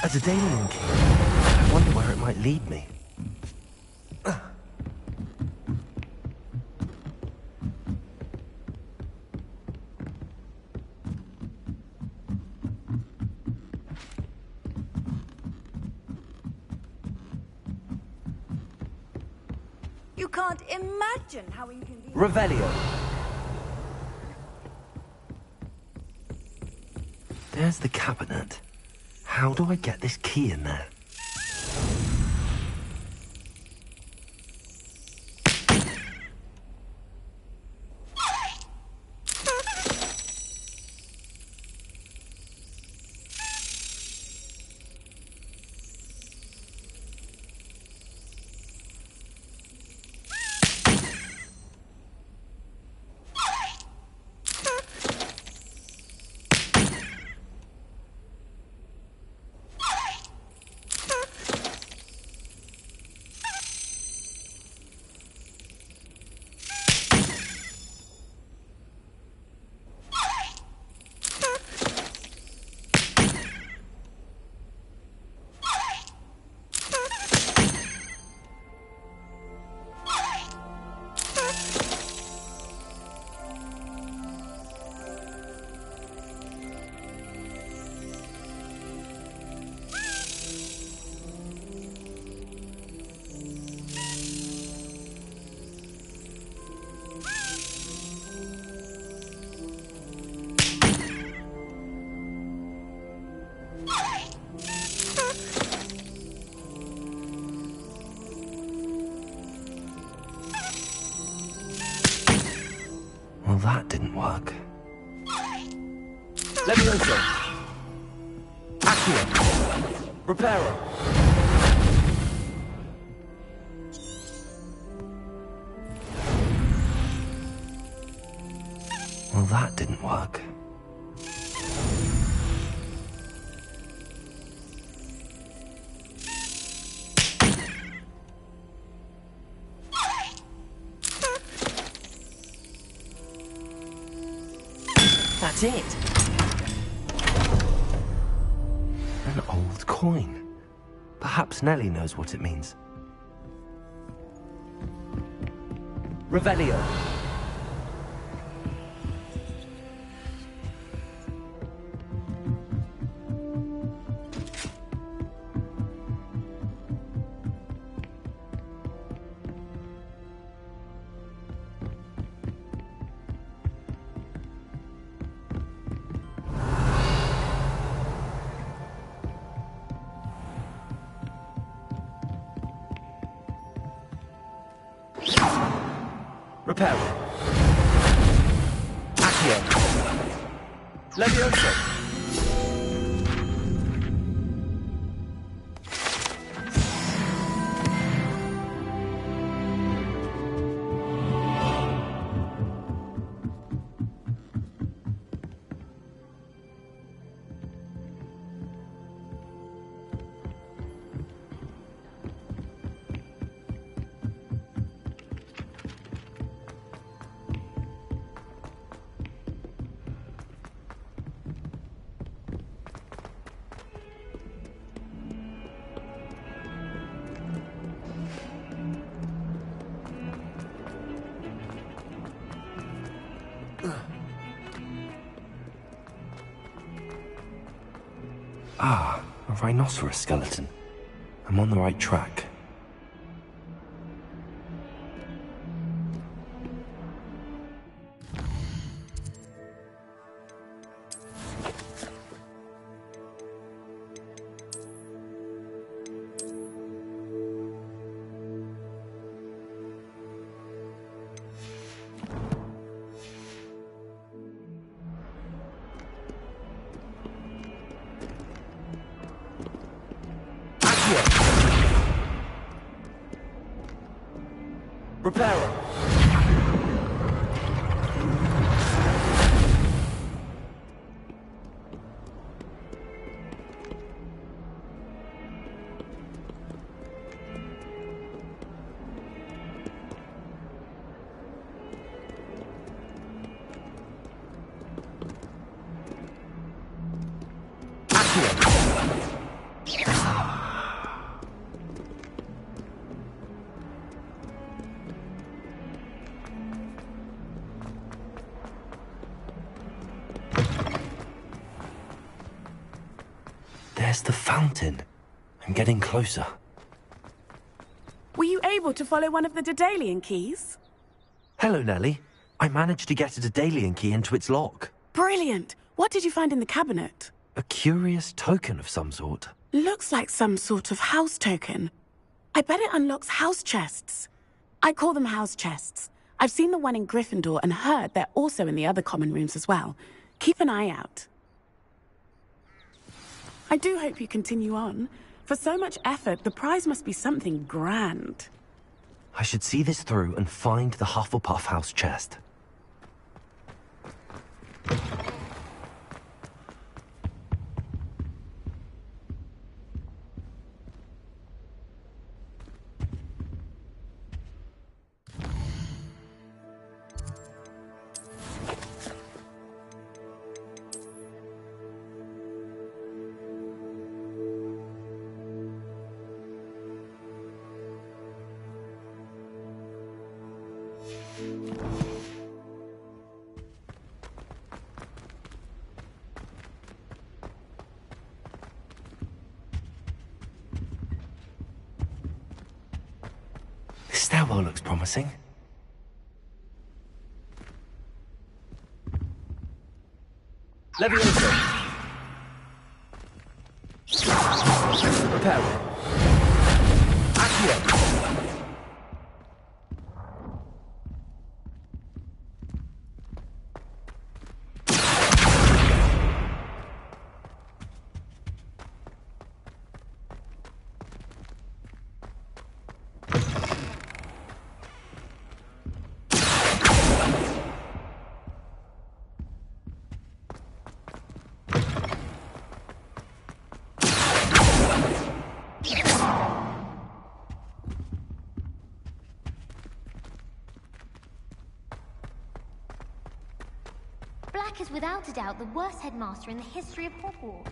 As a Daemon King, I wonder where it might lead me. You can't imagine how inconvenient. Revelio. There's the cabinet. How do I get this key in there? Well, that didn't work. Levioso. Accio. Reparo. Well, that didn't work. That's it. An old coin. Perhaps Nellie knows what it means. Revelio. Levioso! Ah, a rhinoceros skeleton. I'm on the right track. Reparo! There's the fountain. I'm getting closer. Were you able to follow one of the Daedalian keys? Hello, Nellie. I managed to get a Daedalian key into its lock. Brilliant! What did you find in the cabinet? A curious token of some sort. Looks like some sort of house token. I bet it unlocks house chests. I call them house chests. I've seen the one in Gryffindor and heard they're also in the other common rooms as well. Keep an eye out. I do hope you continue on. For so much effort, the prize must be something grand. I should see this through and find the Hufflepuff house chest. This stairwell looks promising. Levioso! Reparo! Accio! Black is without a doubt the worst headmaster in the history of Hogwarts.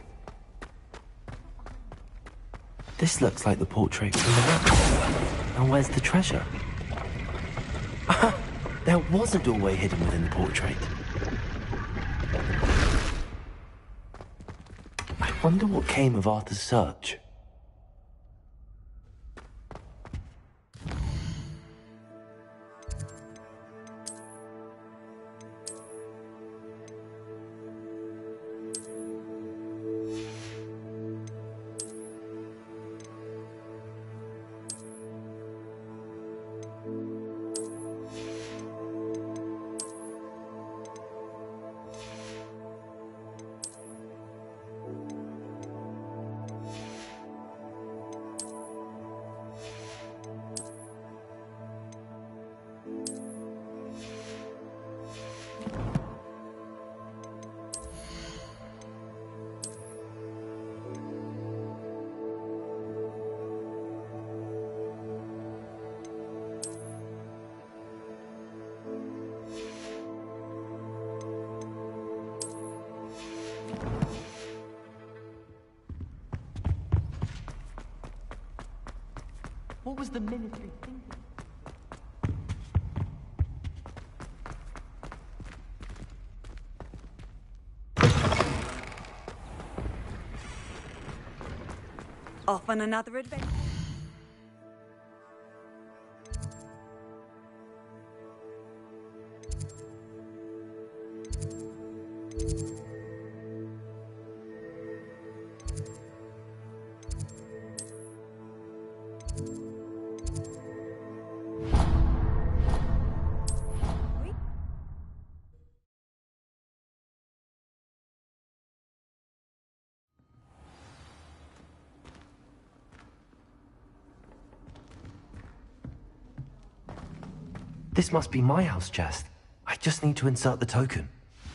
This looks like the portrait from the map. And where's the treasure? There was a doorway hidden within the portrait. I wonder what came of Arthur's search. What was the military thinking? Off on another adventure. This must be my house chest. I just need to insert the token.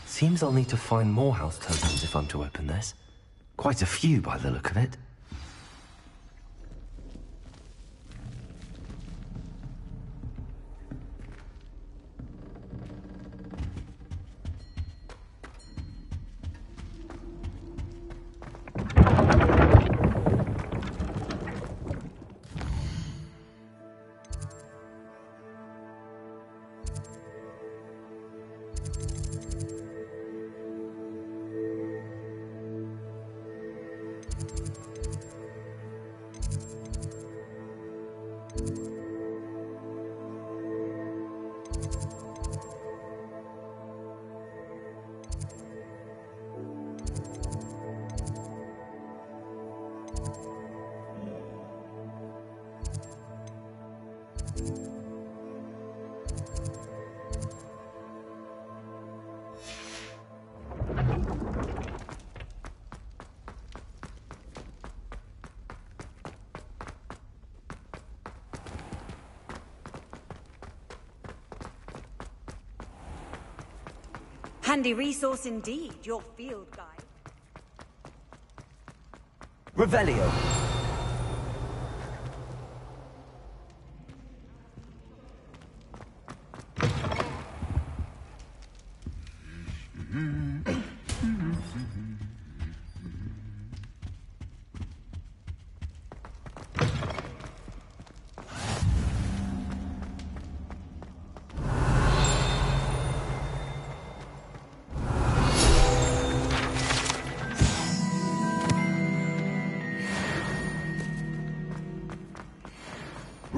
Seems I'll need to find more house tokens if I'm to open this. Quite a few by the look of it. Handy resource indeed, your field guide. Revelio.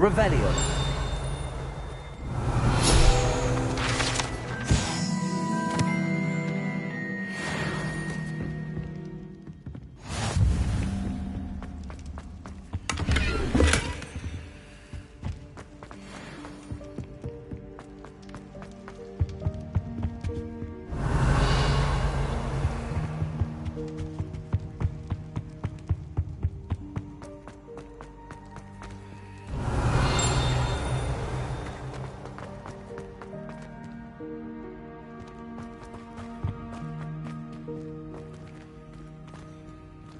Revelio.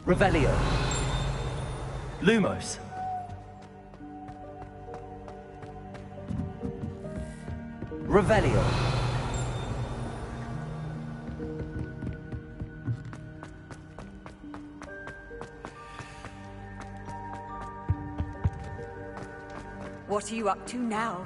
Revelio. Lumos. Revelio. What are you up to now?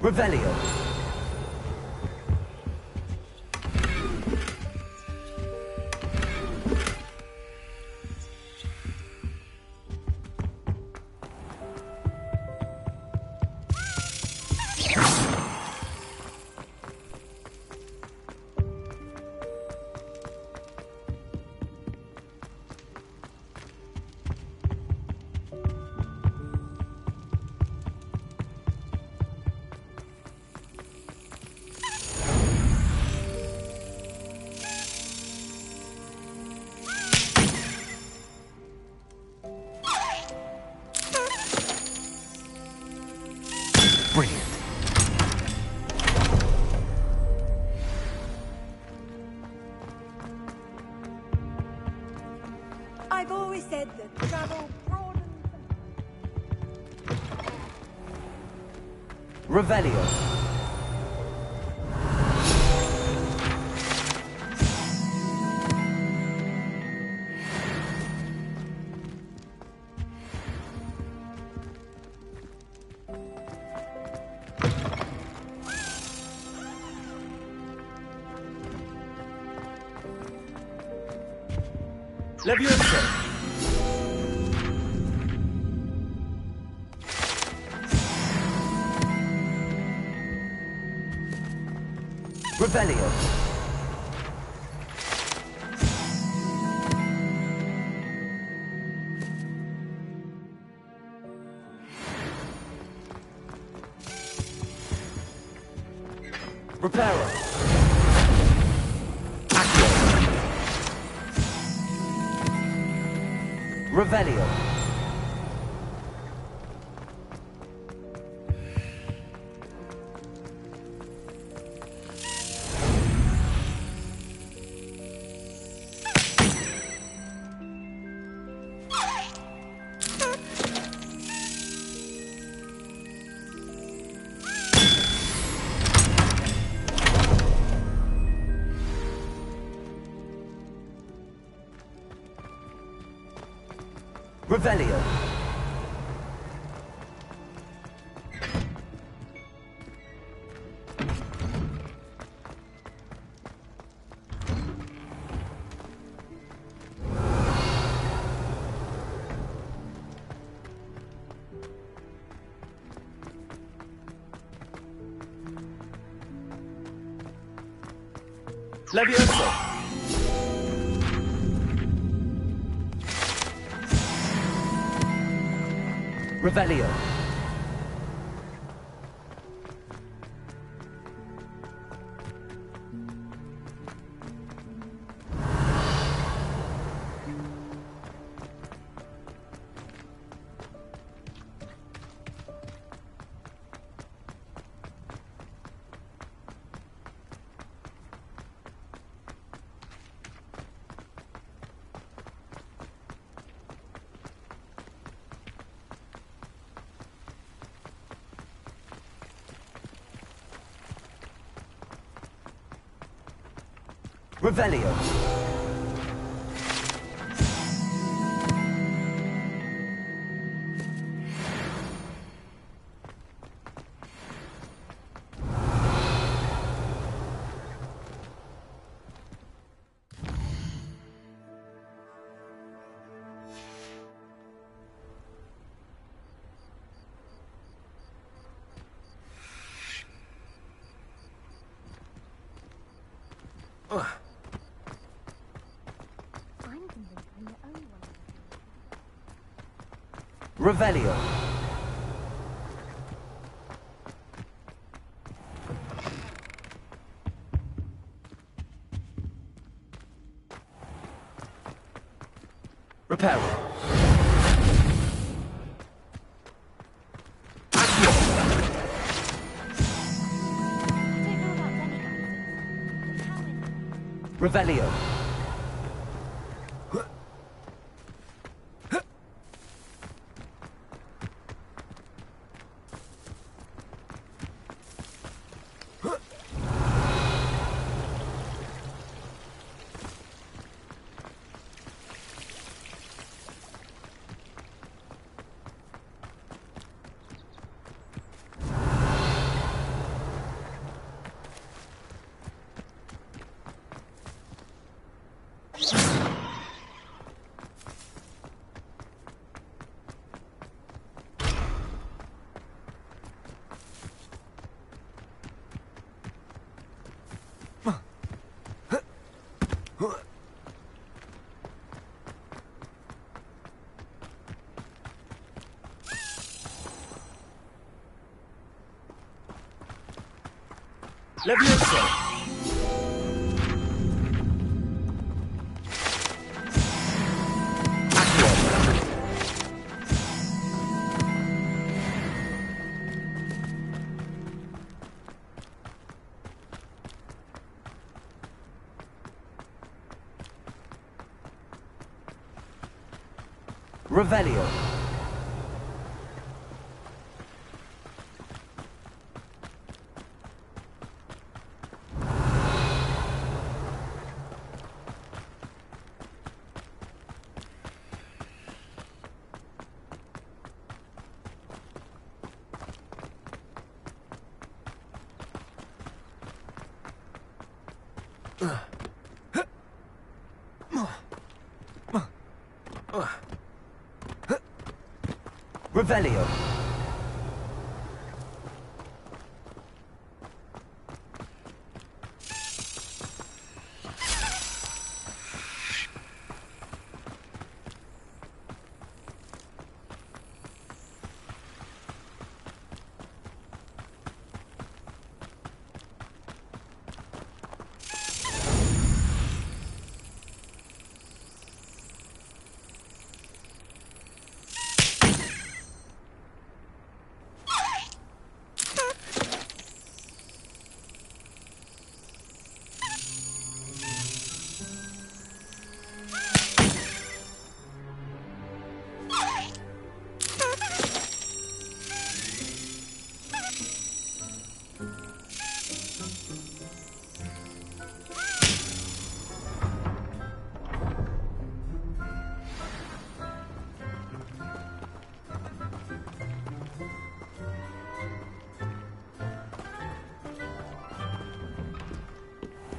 Revelio. I've always said that travel broadens. Revelio. Leviosa. Revelio. Reparo. Revelio. Revelio. Leviosa. Revelio. Revelio. Revelio. Reparo. Revelio. Leviosa. Revelio. Revelio.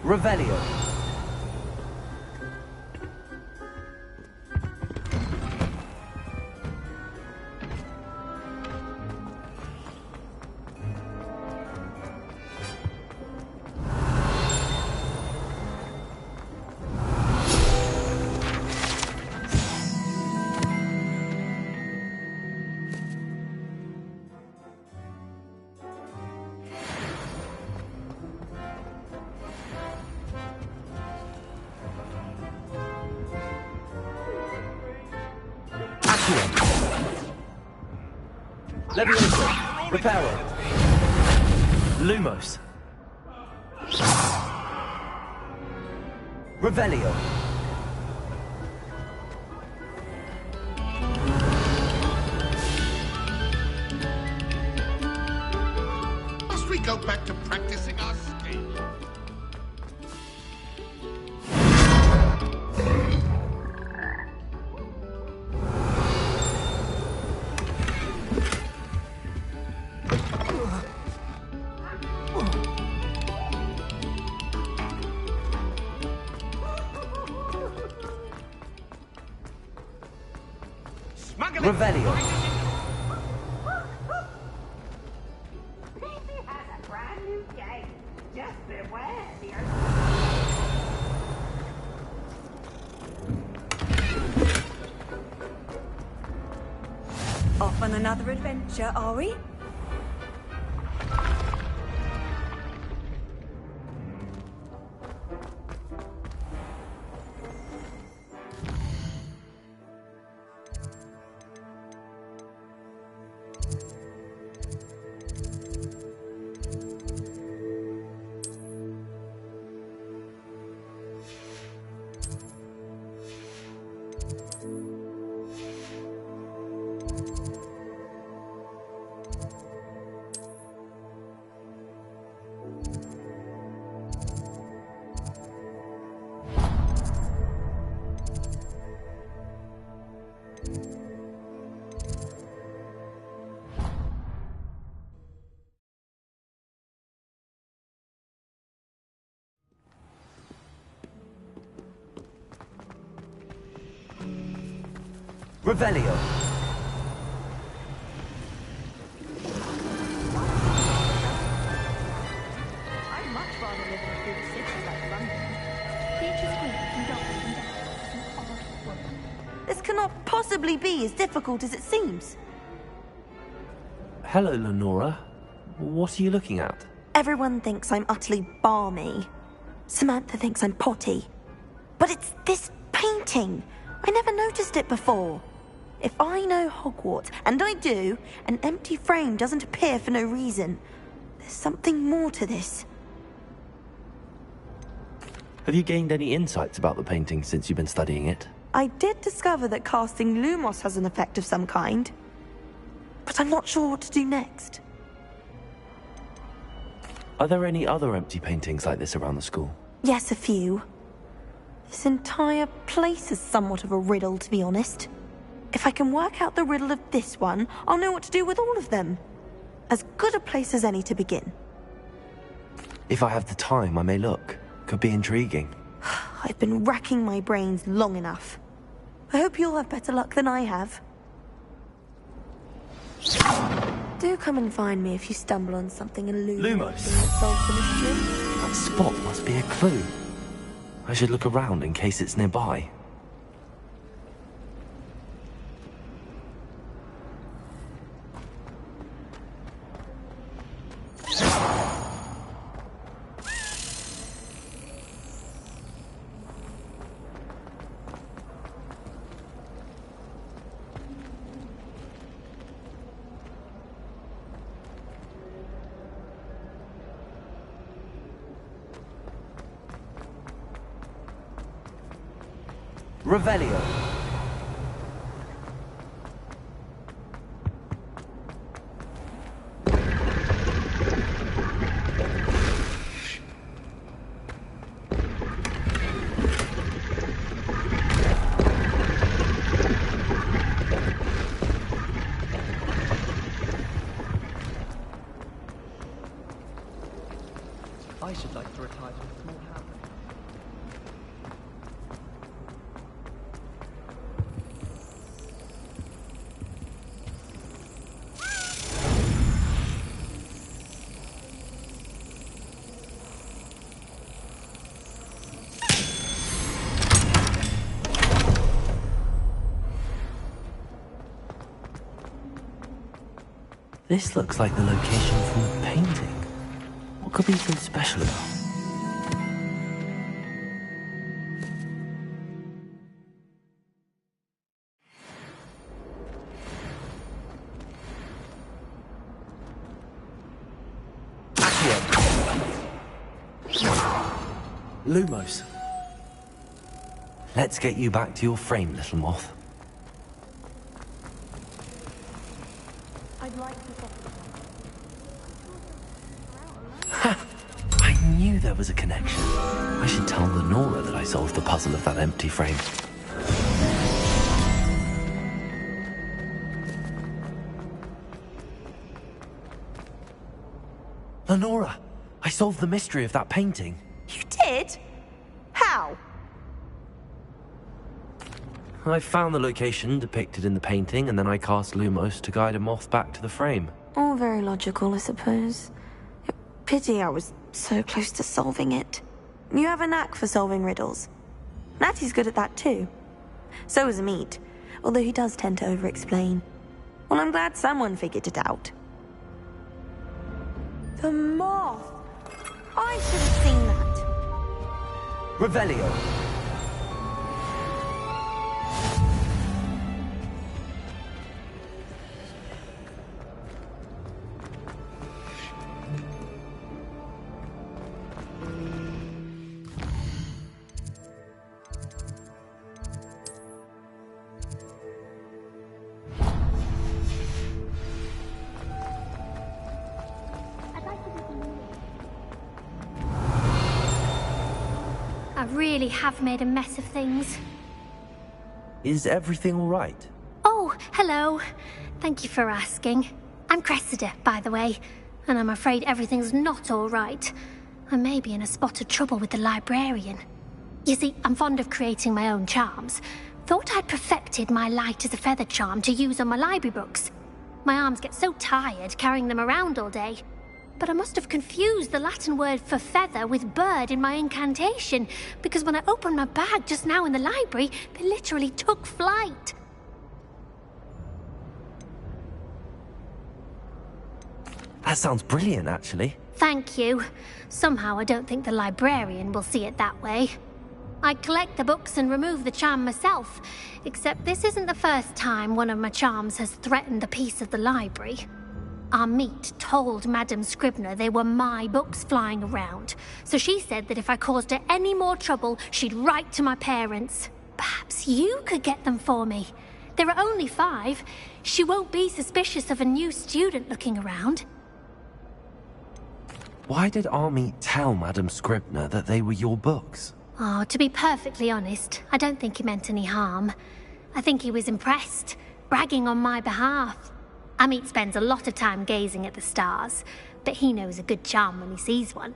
Revelio. Levioso. Reparo. Lumos. Revelio. Must we go back to practicing our skill? Revelio. Off on another adventure, are we? Revelio. I'd much rather live in a big city like London. Beaches here and doctors and doctors and hard work. This cannot possibly be as difficult as it seems. Hello, Lenora. What are you looking at? Everyone thinks I'm utterly balmy. Samantha thinks I'm potty. But it's this painting. I never noticed it before. If I know Hogwarts, and I do, an empty frame doesn't appear for no reason. There's something more to this. Have you gained any insights about the painting since you've been studying it? I did discover that casting Lumos has an effect of some kind, but I'm not sure what to do next. Are there any other empty paintings like this around the school? Yes, a few. This entire place is somewhat of a riddle, to be honest. If I can work out the riddle of this one, I'll know what to do with all of them. As good a place as any to begin. If I have the time, I may look. Could be intriguing. I've been racking my brains long enough. I hope you'll have better luck than I have. Do come and find me if you stumble on something illuminating that solves the mystery. That spot must be a clue. I should look around in case it's nearby. Revelio. I should like to retire to a small house. This looks like the location from the painting. What could be so special about it? Lumos. Let's get you back to your frame, little moth. I'd like to I knew there was a connection. I should tell Lenora that I solved the puzzle of that empty frame. Lenora, I solved the mystery of that painting. You did? How? I found the location depicted in the painting, and then I cast Lumos to guide a moth back to the frame. All very logical, I suppose. Pity I was so close to solving it. You have a knack for solving riddles. Natty's good at that too. So is Amit, although he does tend to over-explain. Well, I'm glad someone figured it out. The moth! I should have seen that. Revelio. I really have made a mess of things. Is everything all right? Oh, hello. Thank you for asking. I'm Cressida, by the way, and I'm afraid everything's not all right. I may be in a spot of trouble with the librarian. You see, I'm fond of creating my own charms. Thought I'd perfected my light as a feather charm to use on my library books. My arms get so tired carrying them around all day. But I must have confused the Latin word for feather with bird in my incantation, because when I opened my bag just now in the library, they literally took flight. That sounds brilliant, actually. Thank you. Somehow I don't think the librarian will see it that way. I collect the books and remove the charm myself, except this isn't the first time one of my charms has threatened the peace of the library. Amit told Madame Scribner they were my books flying around, so she said that if I caused her any more trouble, she'd write to my parents. Perhaps you could get them for me. There are only 5. She won't be suspicious of a new student looking around. Why did Army tell Madam Scribner that they were your books? Oh, to be perfectly honest, I don't think he meant any harm. I think he was impressed, bragging on my behalf. Amit spends a lot of time gazing at the stars, but he knows a good charm when he sees one.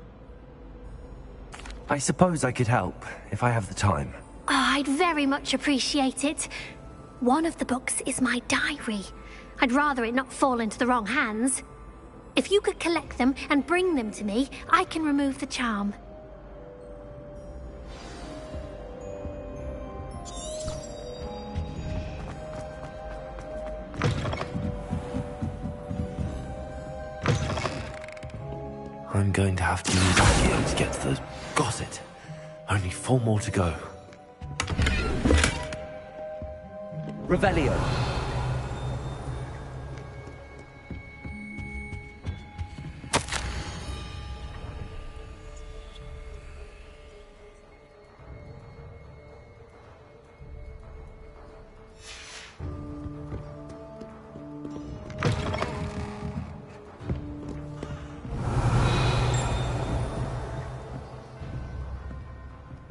I suppose I could help, if I have the time. Oh, I'd very much appreciate it. One of the books is my diary. I'd rather it not fall into the wrong hands. If you could collect them and bring them to me, I can remove the charm. I'm going to have to use Accio to get to those... Got it. Only 4 more to go. Revelio.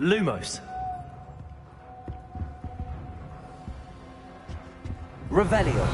Lumos. Revelio.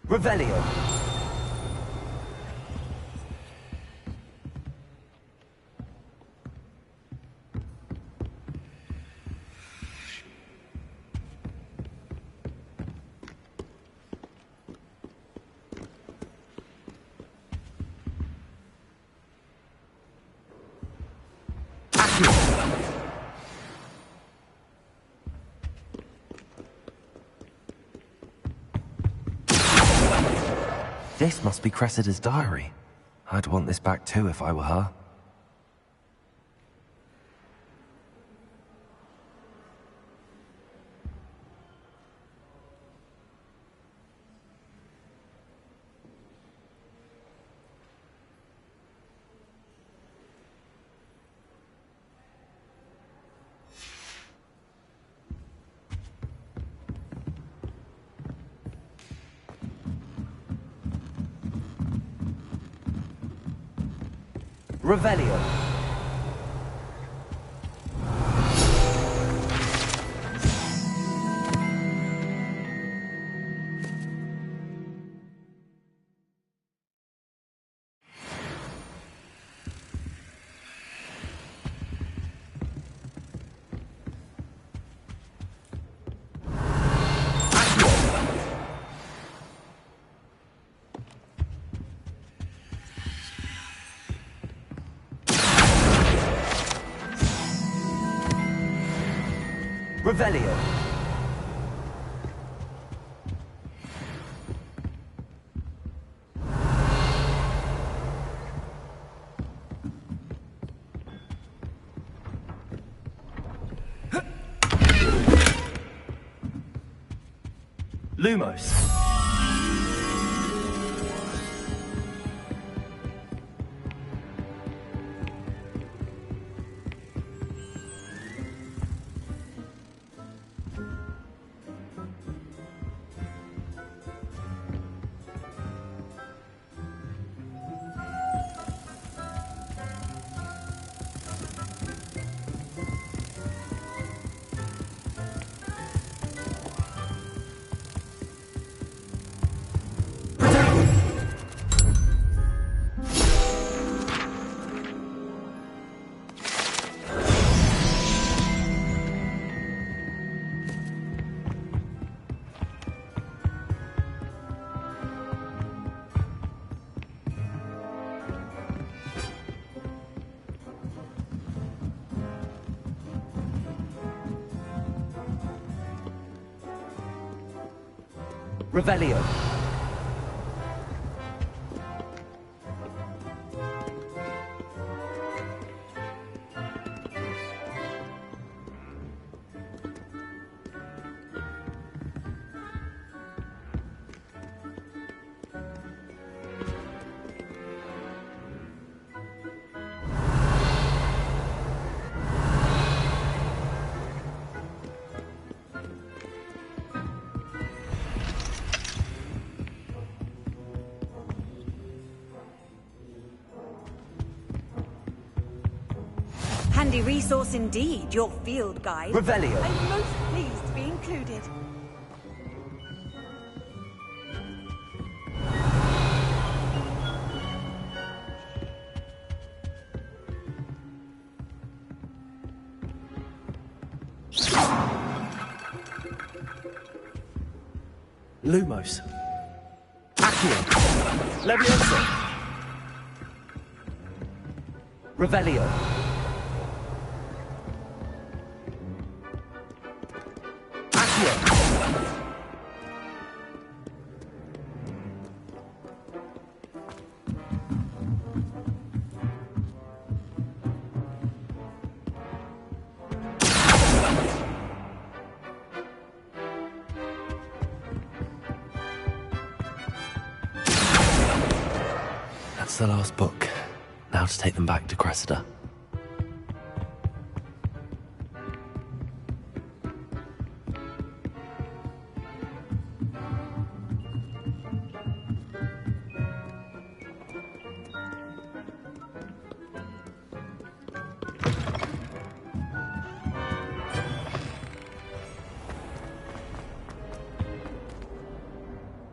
Revelio. This must be Cressida's diary. I'd want this back too if I were her. Revelio. Revelio. Lumos. Revelio. Handy resource indeed, your field guide. Revelio. I'm most pleased to be included. Lumos. Accio. Levioso. Revelio. That's the last book. Now to take them back to Cressida.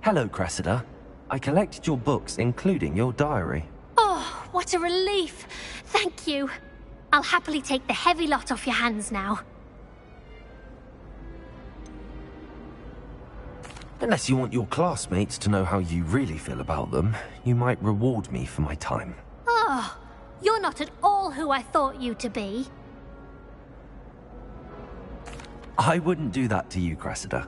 Hello, Cressida. I collected your books, including your diary. Oh, what a relief. Thank you. I'll happily take the heavy lot off your hands now. Unless you want your classmates to know how you really feel about them, you might reward me for my time. Oh, you're not at all who I thought you to be. I wouldn't do that to you, Cressida.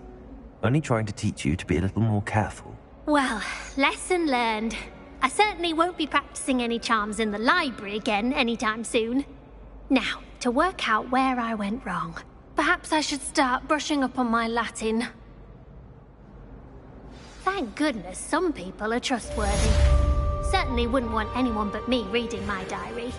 Only trying to teach you to be a little more careful. Well, lesson learned. I certainly won't be practicing any charms in the library again anytime soon. Now, to work out where I went wrong. Perhaps I should start brushing up on my Latin. Thank goodness some people are trustworthy. Certainly wouldn't want anyone but me reading my diary.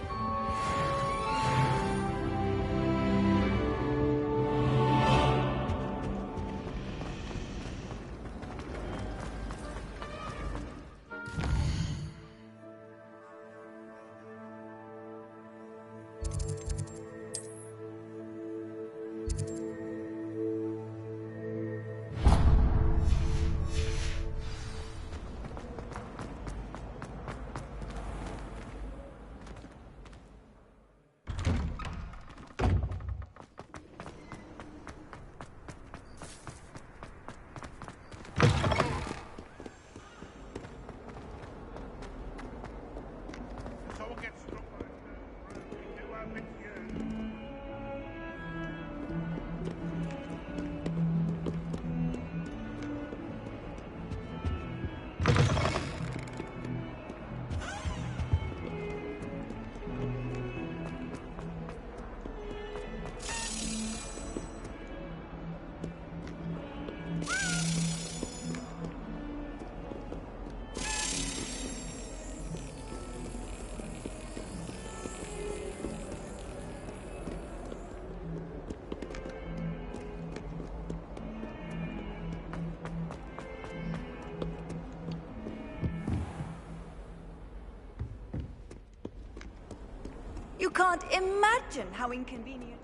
You can't imagine how inconvenient.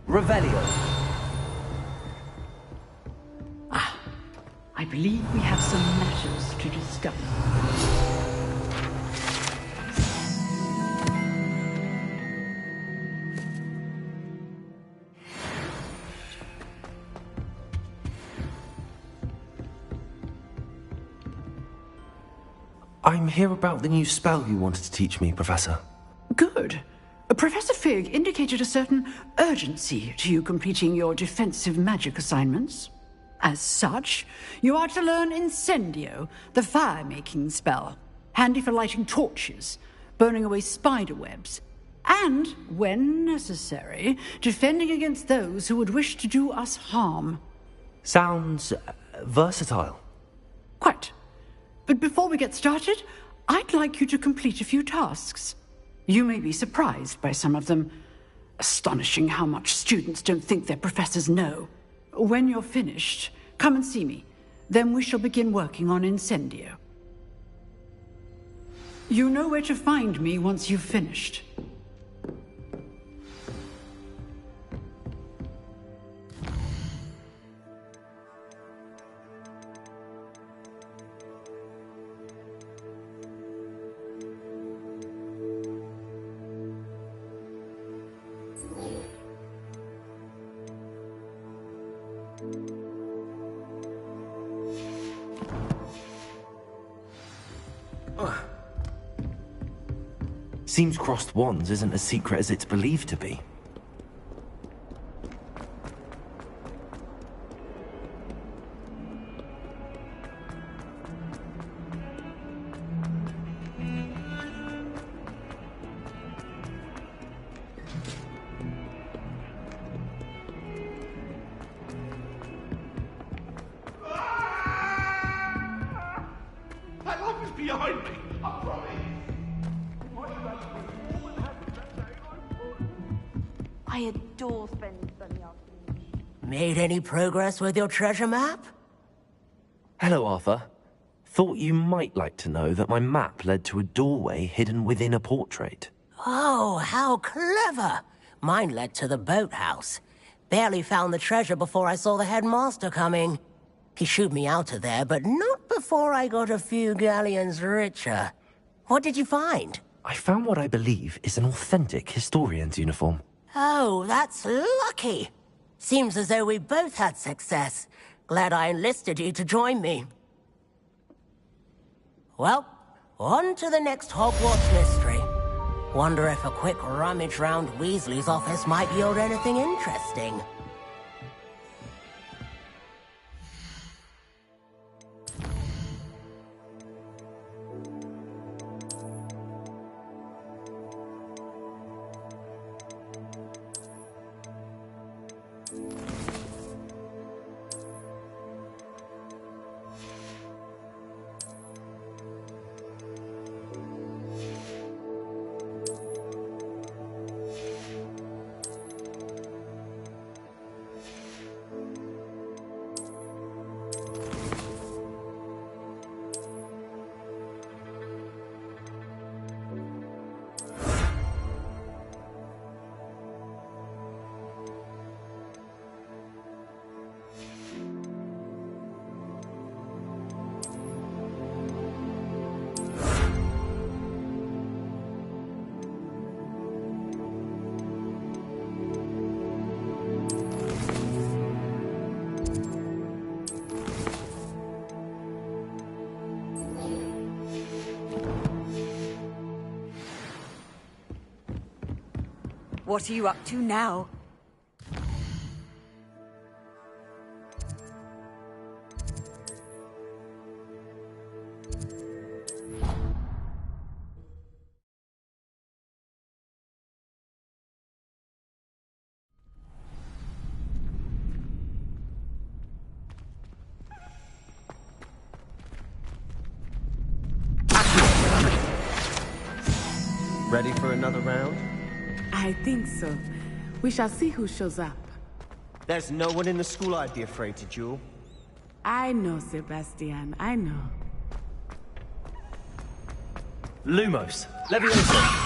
Revelio. I believe we have some matters to discuss. I'm here about the new spell you wanted to teach me, Professor. Good. Professor Fig indicated a certain urgency to you completing your defensive magic assignments. As such, you are to learn Incendio, the fire-making spell, handy for lighting torches, burning away spider webs, and, when necessary, defending against those who would wish to do us harm. Sounds versatile. Quite. But before we get started, I'd like you to complete a few tasks. You may be surprised by some of them. Astonishing how much students don't think their professors know. When you're finished, come and see me. Then we shall begin working on Incendio. You know where to find me once you've finished. Seems crossed wands isn't as secret as it's believed to be. That life is behind me, I promise. I adore spending sunny afternoons. Made any progress with your treasure map? Hello, Arthur. Thought you might like to know that my map led to a doorway hidden within a portrait. Oh, how clever! Mine led to the boathouse. Barely found the treasure before I saw the headmaster coming. He shooed me out of there, but not before I got a few galleons richer. What did you find? I found what I believe is an authentic historian's uniform. Oh, that's lucky. Seems as though we both had success. Glad I enlisted you to join me. Well, on to the next Hogwarts mystery. Wonder if a quick rummage round Weasley's office might yield anything interesting. What are you up to now? Ready for another round? I think so. We shall see who shows up. There's no one in the school I'd be afraid to duel. I know, Sebastian. I know. Lumos, Leviosa.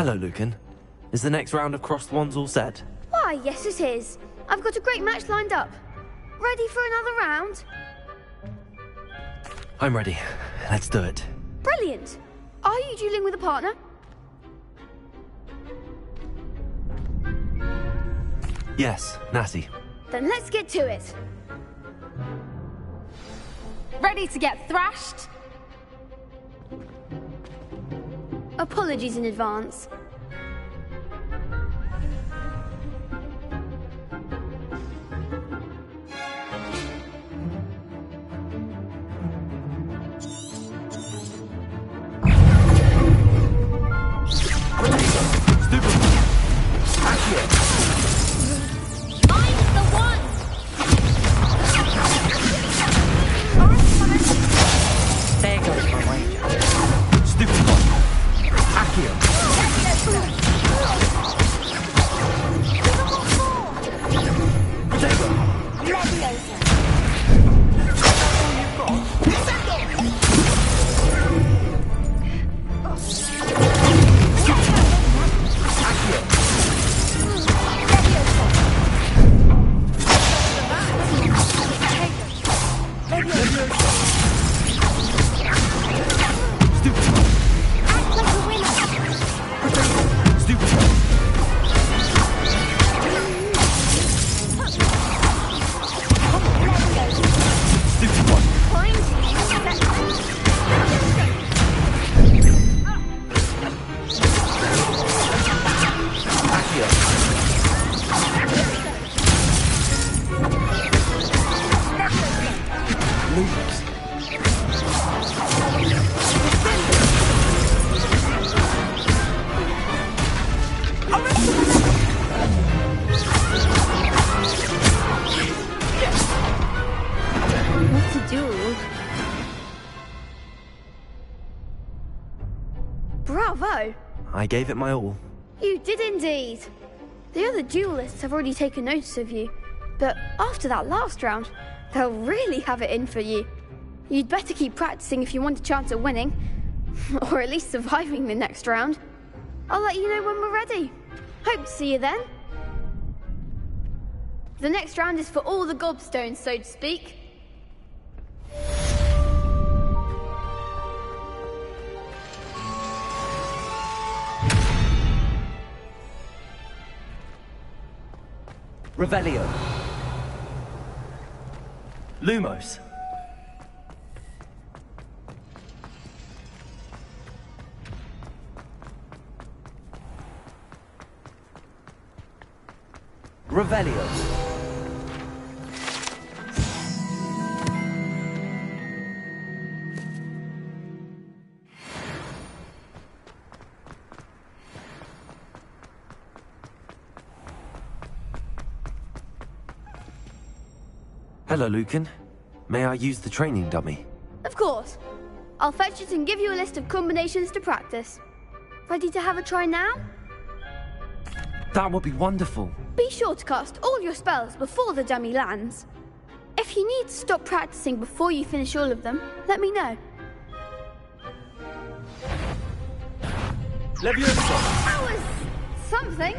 Hello, Lucan. Is the next round of crossed wands all set? Why, yes it is. I've got a great match lined up. Ready for another round? I'm ready. Let's do it. Brilliant. Are you dueling with a partner? Yes, Natty. Then let's get to it. Ready to get thrashed? Apologies in advance. There goes my wager. Stupid one. Accio. What a duel. Bravo! I gave it my all. You did indeed. The other duelists have already taken notice of you, but after that last round, they'll really have it in for you. You'd better keep practicing if you want a chance at winning, or at least surviving the next round. I'll let you know when we're ready. Hope to see you then. The next round is for all the gobstones, so to speak. Revelio. Lumos. Revelio. Hello, Lucan. May I use the training dummy? Of course. I'll fetch it and give you a list of combinations to practice. Ready to have a try now? That would be wonderful. Be sure to cast all your spells before the dummy lands. If you need to stop practicing before you finish all of them, let me know. Leviosa! That was something.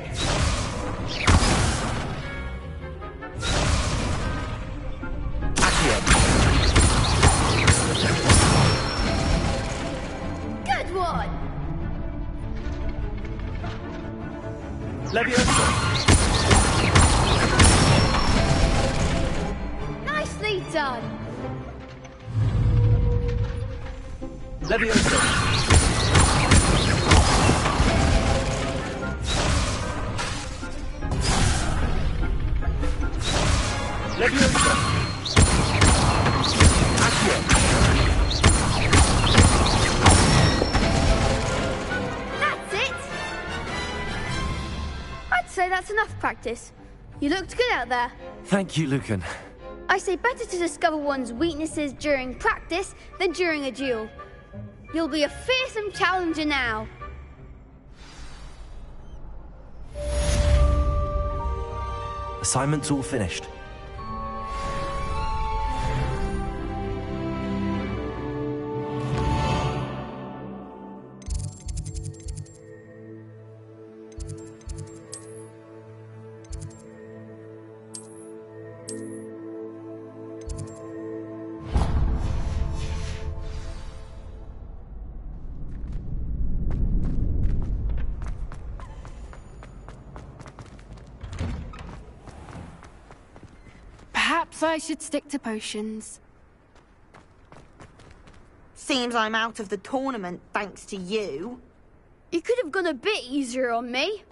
Good one. Leviosa! Nicely done. Leviosa! Leviosa! That's it. I'd say that's enough practice. You looked good out there. Thank you, Lucan. I say better to discover one's weaknesses during practice than during a duel. You'll be a fearsome challenger now. Assignment's all finished. I should stick to potions. Seems I'm out of the tournament thanks to you. You could have gone a bit easier on me.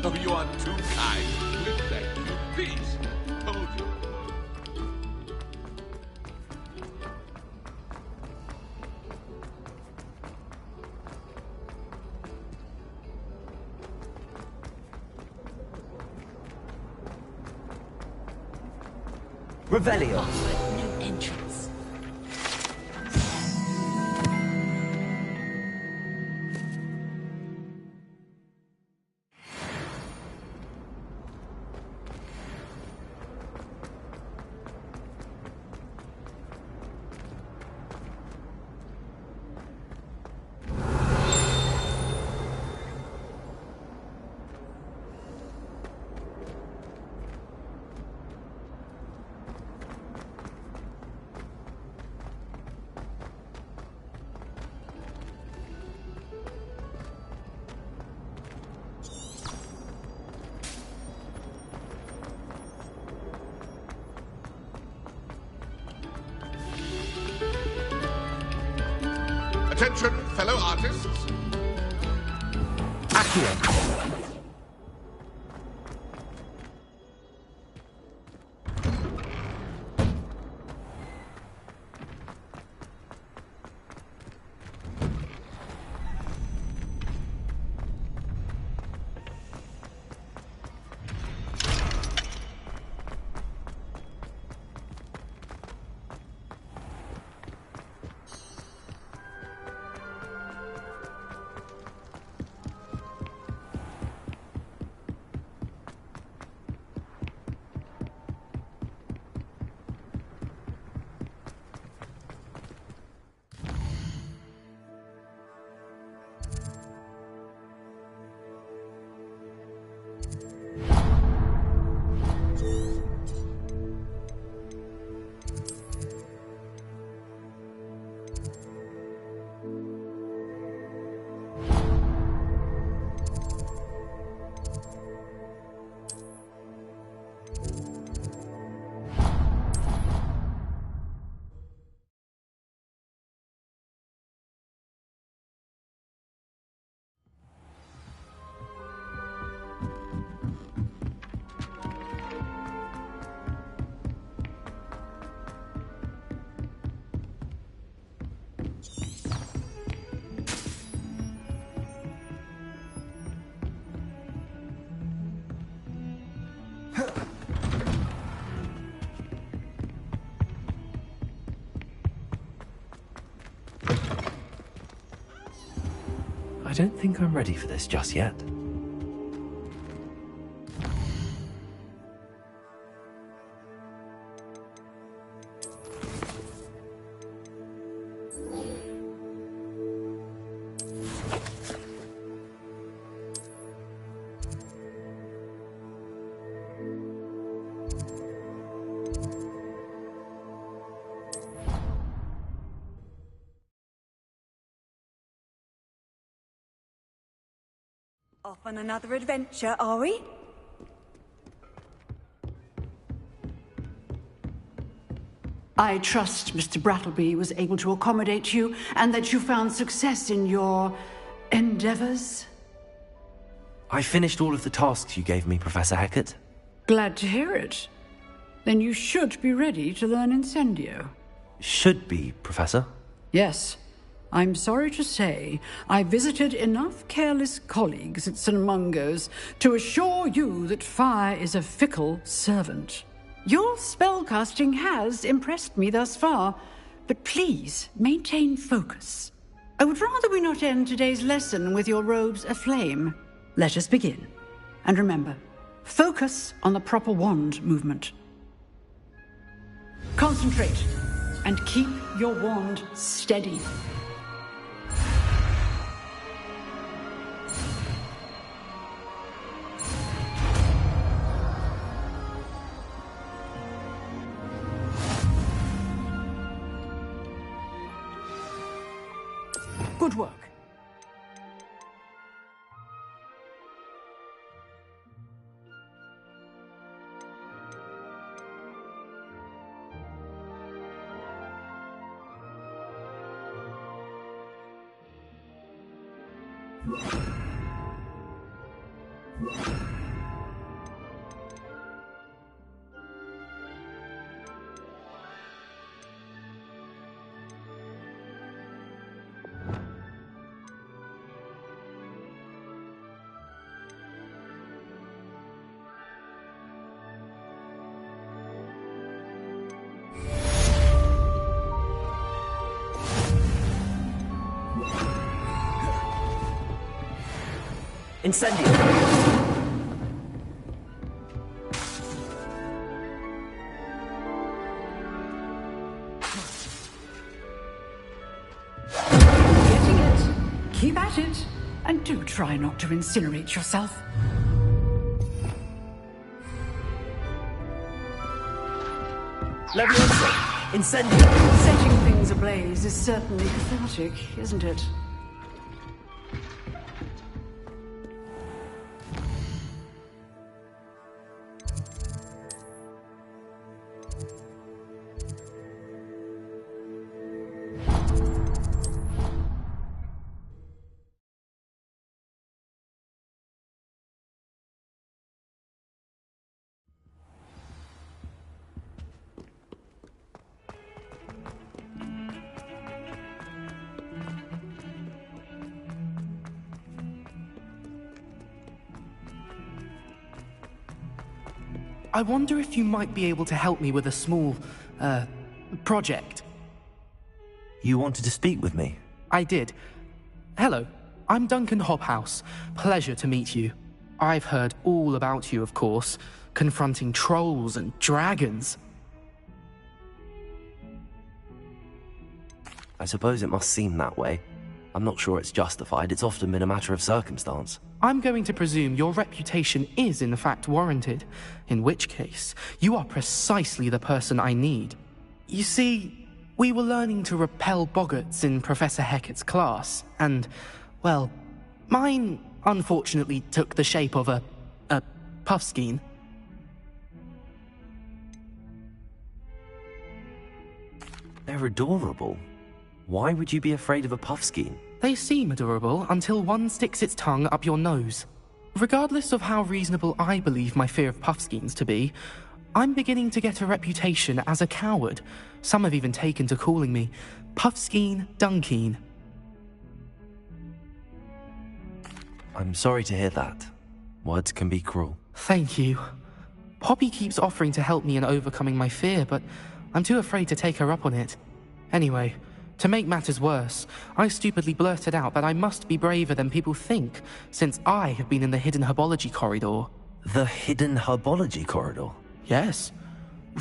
Oh, you are too kind. We thank you. Please, hold your cloak. Revelio. No entrance. Attention, fellow artists. Accio. I don't think I'm ready for this just yet. Off on another adventure, are we? I trust Mr. Brattleby was able to accommodate you and that you found success in your endeavors. I finished all of the tasks you gave me, Professor Hackett. Glad to hear it. Then you should be ready to learn Incendio. Should be, Professor. Yes. I'm sorry to say, I visited enough careless colleagues at St. Mungo's to assure you that fire is a fickle servant. Your spellcasting has impressed me thus far, but please maintain focus. I would rather we not end today's lesson with your robes aflame. Let us begin. And remember, focus on the proper wand movement. Concentrate and keep your wand steady. Good work. Incendio! Getting it. Keep at it. And do try not to incinerate yourself. Leviosa! Incendio! Setting things ablaze is certainly cathartic, isn't it? I wonder if you might be able to help me with a small, project. You wanted to speak with me? I did. Hello, I'm Duncan Hobhouse. Pleasure to meet you. I've heard all about you, of course, confronting trolls and dragons. I suppose it must seem that way. I'm not sure it's justified. It's often been a matter of circumstance. I'm going to presume your reputation is in fact warranted, in which case, you are precisely the person I need. You see, we were learning to repel boggarts in Professor Hecat's class, and, well, mine unfortunately took the shape of a puffskein. They're adorable. Why would you be afraid of a puffskein? They seem adorable until one sticks its tongue up your nose. Regardless of how reasonable I believe my fear of puffskeins to be, I'm beginning to get a reputation as a coward. Some have even taken to calling me Puffskein Dunkeen. I'm sorry to hear that. Words can be cruel. Thank you. Poppy keeps offering to help me in overcoming my fear, but I'm too afraid to take her up on it. Anyway, to make matters worse, I stupidly blurted out that I must be braver than people think, since I have been in the hidden herbology corridor. The hidden herbology corridor? Yes.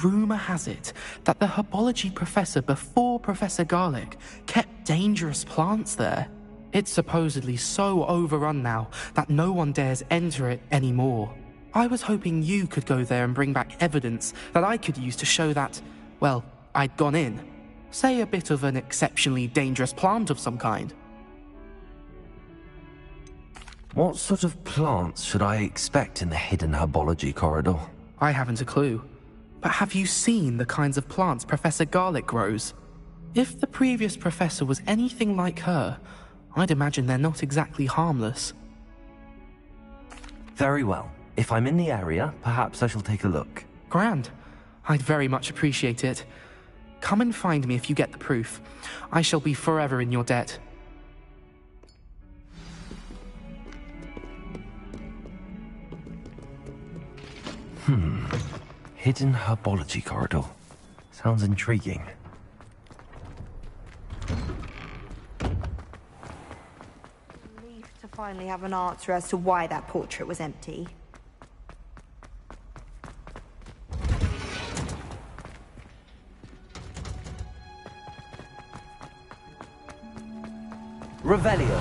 Rumour has it that the herbology professor before Professor Garlic kept dangerous plants there. It's supposedly so overrun now that no one dares enter it anymore. I was hoping you could go there and bring back evidence that I could use to show that, well, I'd gone in. Say a bit of an exceptionally dangerous plant of some kind. What sort of plants should I expect in the hidden herbology corridor? I haven't a clue. But have you seen the kinds of plants Professor Garlic grows? If the previous professor was anything like her, I'd imagine they're not exactly harmless. Very well. If I'm in the area, perhaps I shall take a look. Grand. I'd very much appreciate it. Come and find me if you get the proof. I shall be forever in your debt. Hidden herbology corridor. Sounds intriguing. Relieved to finally have an answer as to why that portrait was empty. Revelio.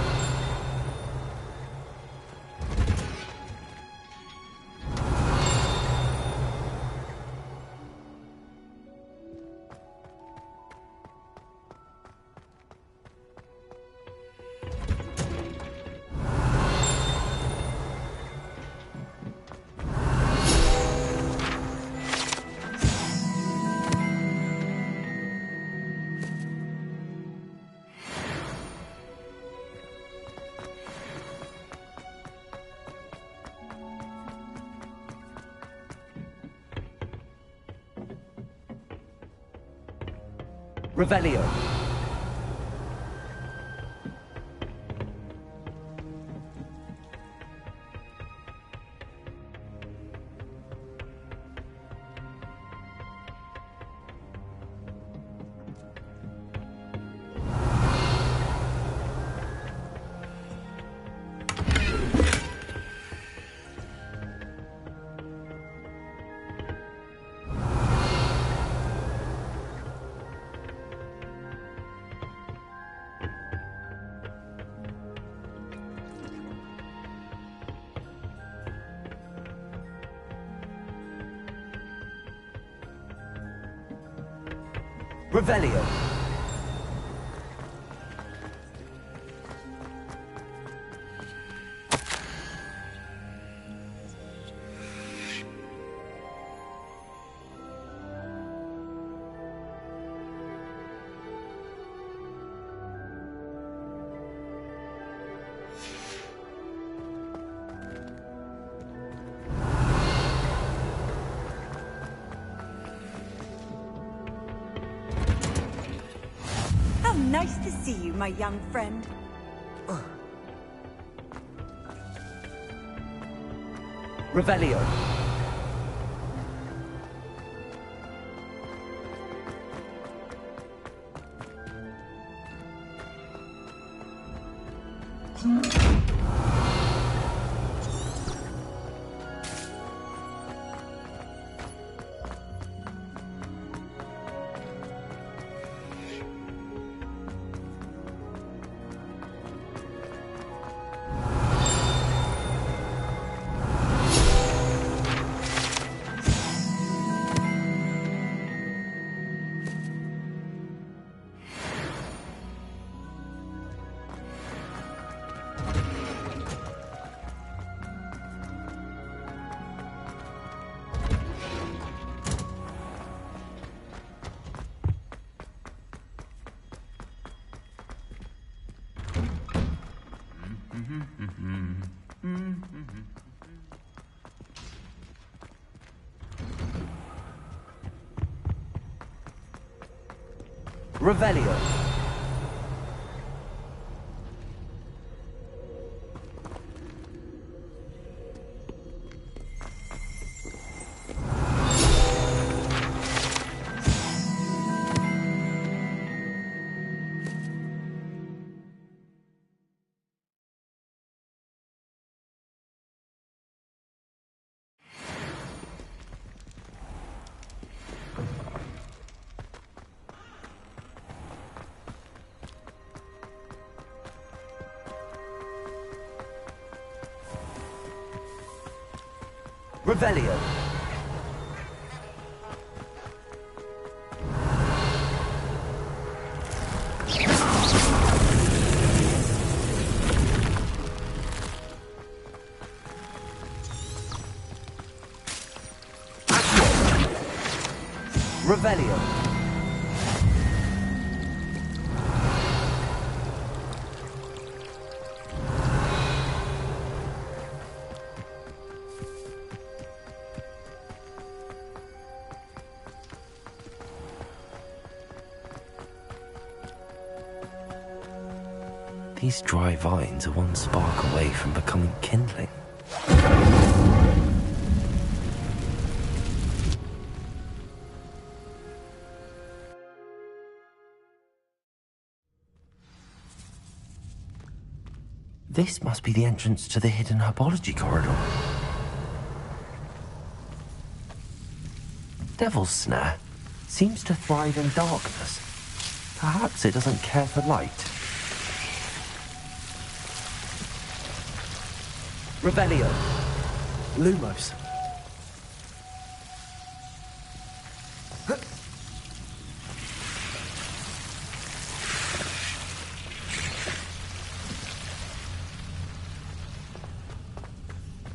Revelio. Revelio. Nice to see you, my young friend. Revelio. Revelio. Revelio. Revelio. These dry vines are one spark away from becoming kindling. This must be the entrance to the hidden herbology corridor. Devil's Snare seems to thrive in darkness. Perhaps it doesn't care for light. Revelio. Lumos.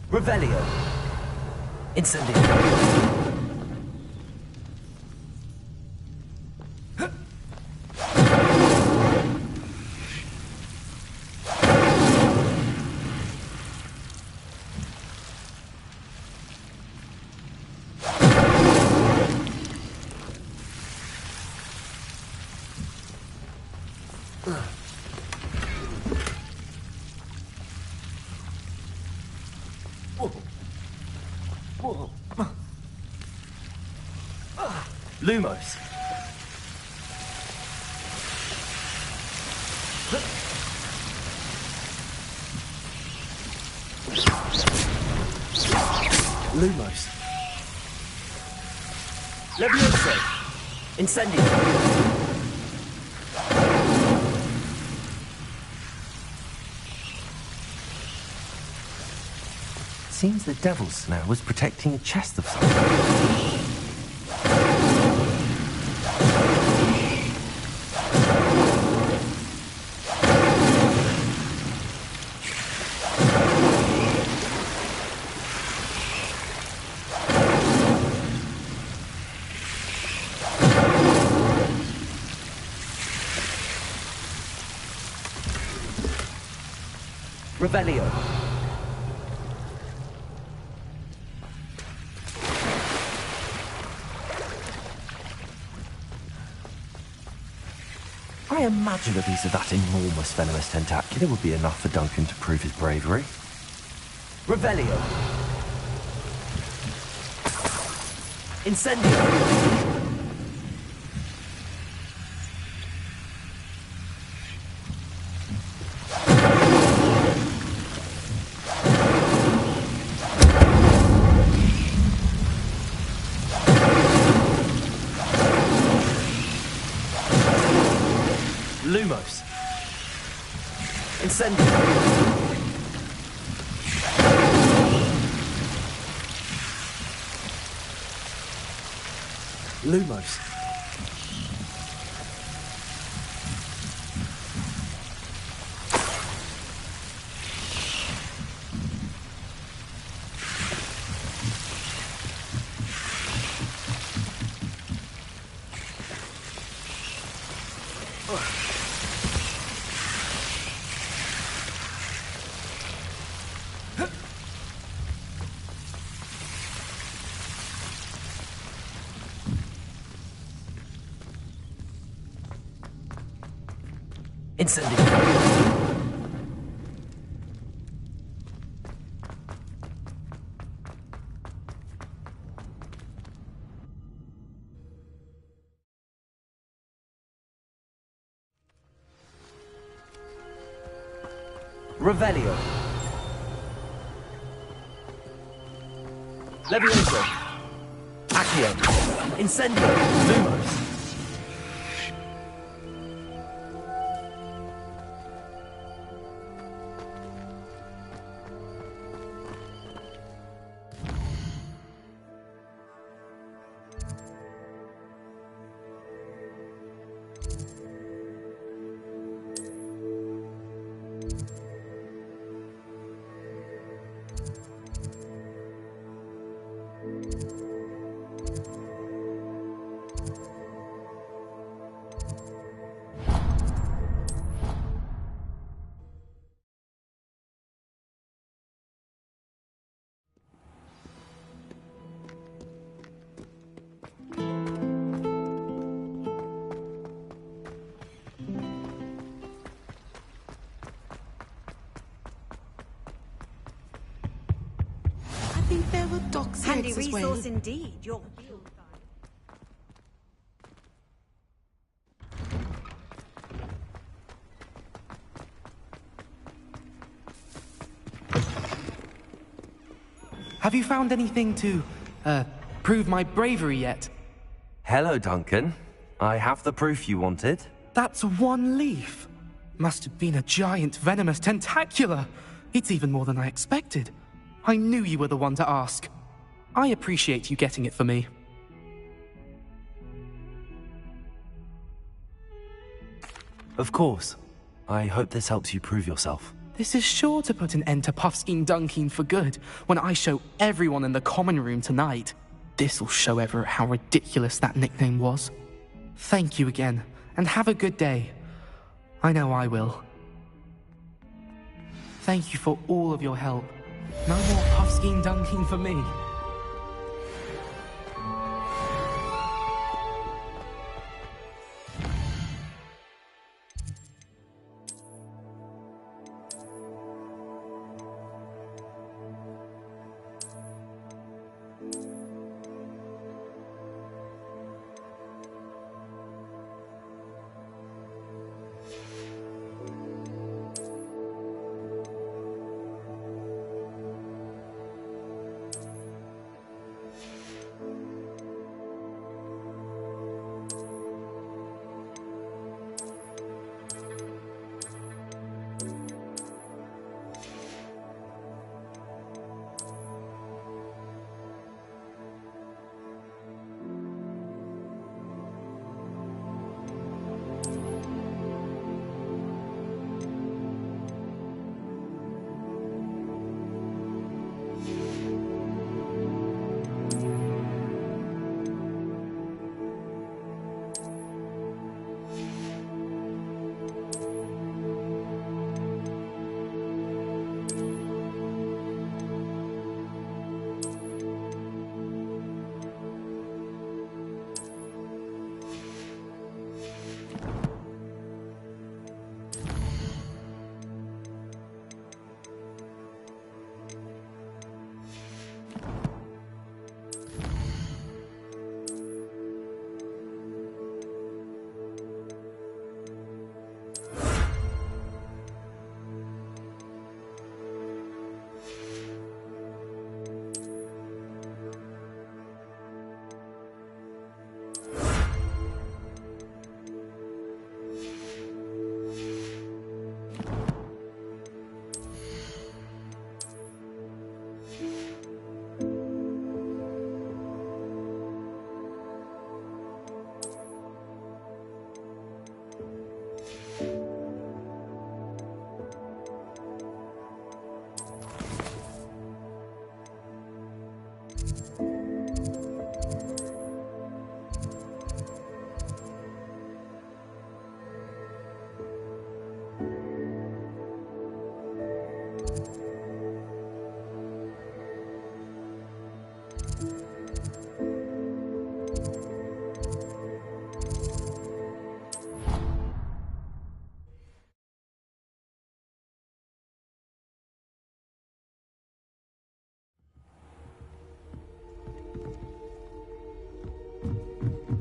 Revelio. Incendio. Whoa. Lumos. Lumos. Levioso. Incendio. Seems the devil's snare was protecting a chest of something. Revelio. I imagine a piece of that enormous venomous tentacula would be enough for Duncan to prove his bravery. Revelio. Incendio. Lumos. Incendio. Lumos. Incendio. Revelio. Levioso. Accio. Incendio. Lumos. I think there were docks Handy as well. resource indeed. Your field Have you found anything to, prove my bravery yet? Hello, Duncan. I have the proof you wanted. That's one leaf. Must have been a giant venomous tentacula. It's even more than I expected. I knew you were the one to ask. I appreciate you getting it for me. Of course. I hope this helps you prove yourself. This is sure to put an end to Puffskein Dunkeen for good when I show everyone in the common room tonight. This'll show Everett how ridiculous that nickname was. Thank you again, and have a good day. I know I will. Thank you for all of your help. No more Puffskein Dunkeen for me.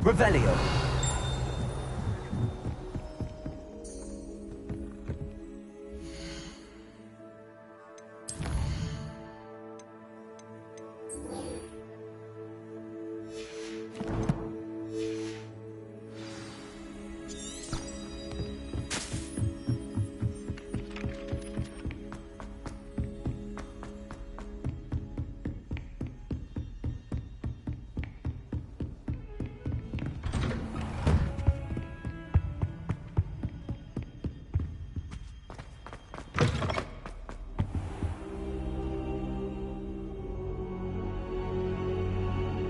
Revelio.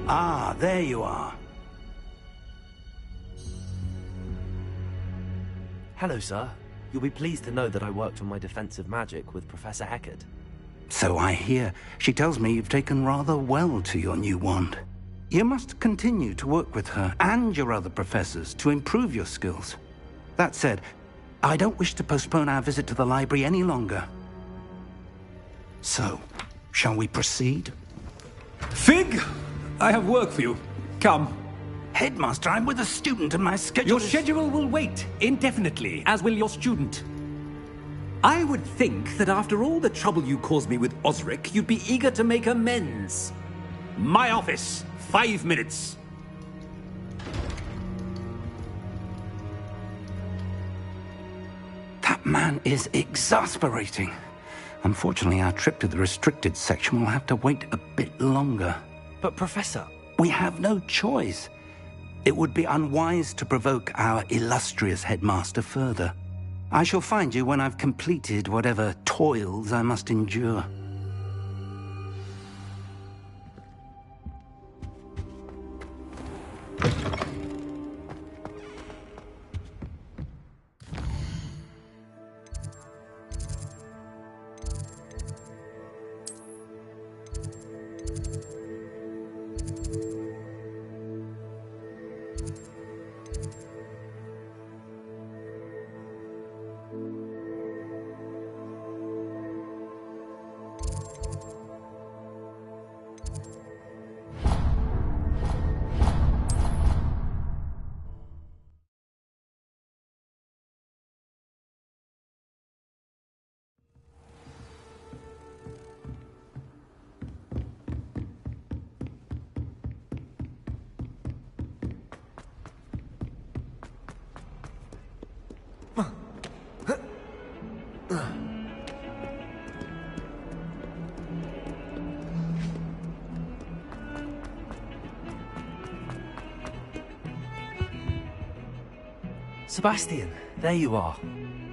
Ah, there you are. Hello, sir. You'll be pleased to know that I worked on my defensive magic with Professor Heckard. So I hear. She tells me you've taken rather well to your new wand. You must continue to work with her and your other professors to improve your skills. That said, I don't wish to postpone our visit to the library any longer. So, shall we proceed? Fig! I have work for you. Come. Headmaster, I'm with a student and my schedule Your schedule will wait indefinitely, as will your student. I would think that after all the trouble you caused me with Osric, you'd be eager to make amends. My office, 5 minutes. That man is exasperating. Unfortunately, our trip to the restricted section will have to wait a bit longer. But, Professor... We have no choice. It would be unwise to provoke our illustrious headmaster further. I shall find you when I've completed whatever toils I must endure. Sebastian, there you are.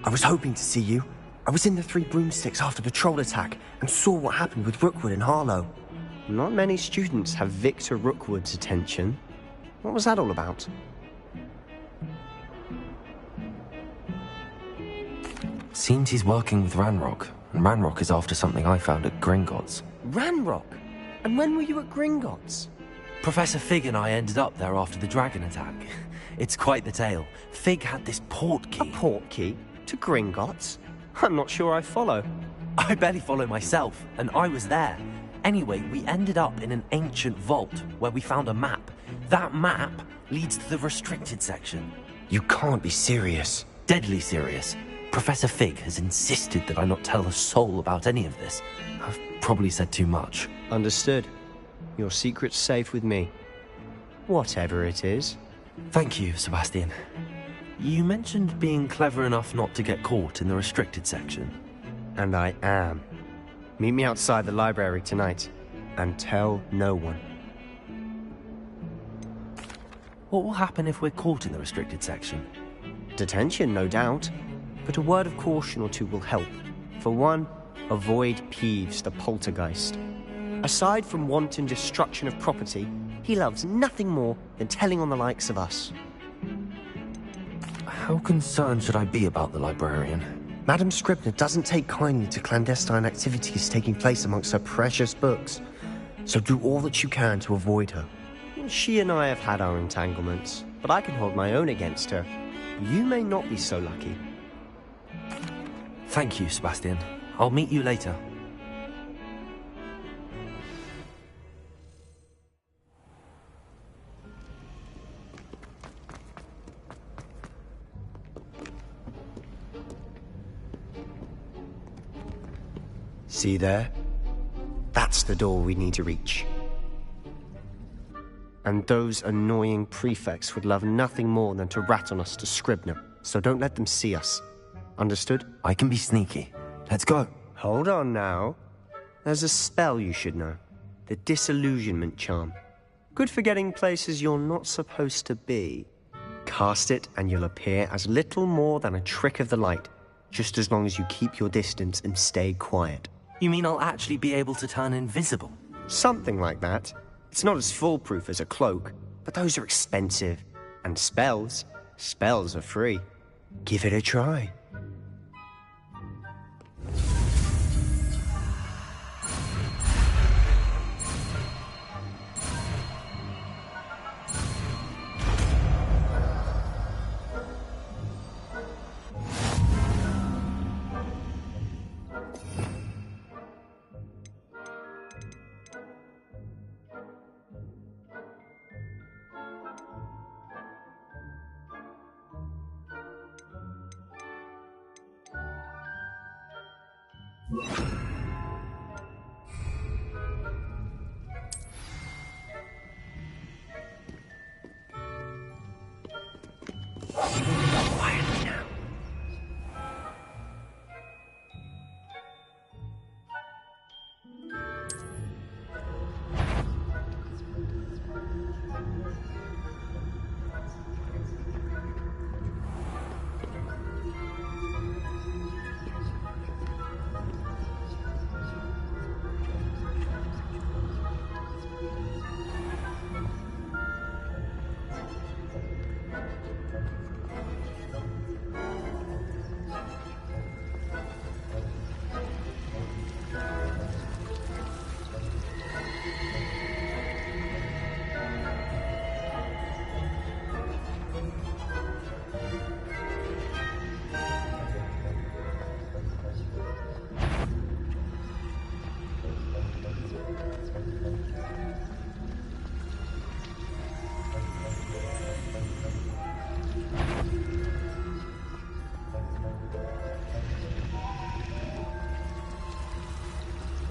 I was hoping to see you. I was in the Three Broomsticks after the troll attack and saw what happened with Rookwood and Harlow. Not many students have Victor Rookwood's attention. What was that all about? Seems he's working with Ranrock, and Ranrock is after something I found at Gringotts. Ranrock? And when were you at Gringotts? Professor Fig and I ended up there after the dragon attack. It's quite the tale. Fig had this port key. A port key? To Gringotts? I'm not sure I follow. I barely follow myself, and I was there. Anyway, we ended up in an ancient vault where we found a map. That map leads to the restricted section. You can't be serious. Deadly serious. Professor Fig has insisted that I not tell a soul about any of this. I've probably said too much. Understood. Your secret's safe with me. Whatever it is. Thank you, Sebastian. You mentioned being clever enough not to get caught in the restricted section. And I am. Meet me outside the library tonight, and tell no one. What will happen if we're caught in the restricted section? Detention, no doubt. But a word of caution or two will help. For one, avoid Peeves, the poltergeist. Aside from wanton destruction of property, he loves nothing more than telling on the likes of us. How concerned should I be about the librarian? Madame Scribner doesn't take kindly to clandestine activities taking place amongst her precious books, so do all that you can to avoid her. She and I have had our entanglements, but I can hold my own against her. You may not be so lucky. Thank you, Sebastian. I'll meet you later. See there? That's the door we need to reach. And those annoying prefects would love nothing more than to rat on us to Scribner, so don't let them see us. Understood? I can be sneaky. Let's go. Hold on now. There's a spell you should know. The Disillusionment Charm. Good for getting places you're not supposed to be. Cast it and you'll appear as little more than a trick of the light, just as long as you keep your distance and stay quiet. You mean I'll actually be able to turn invisible? Something like that. It's not as foolproof as a cloak, but those are expensive. And spells are free. Give it a try. Quietly now.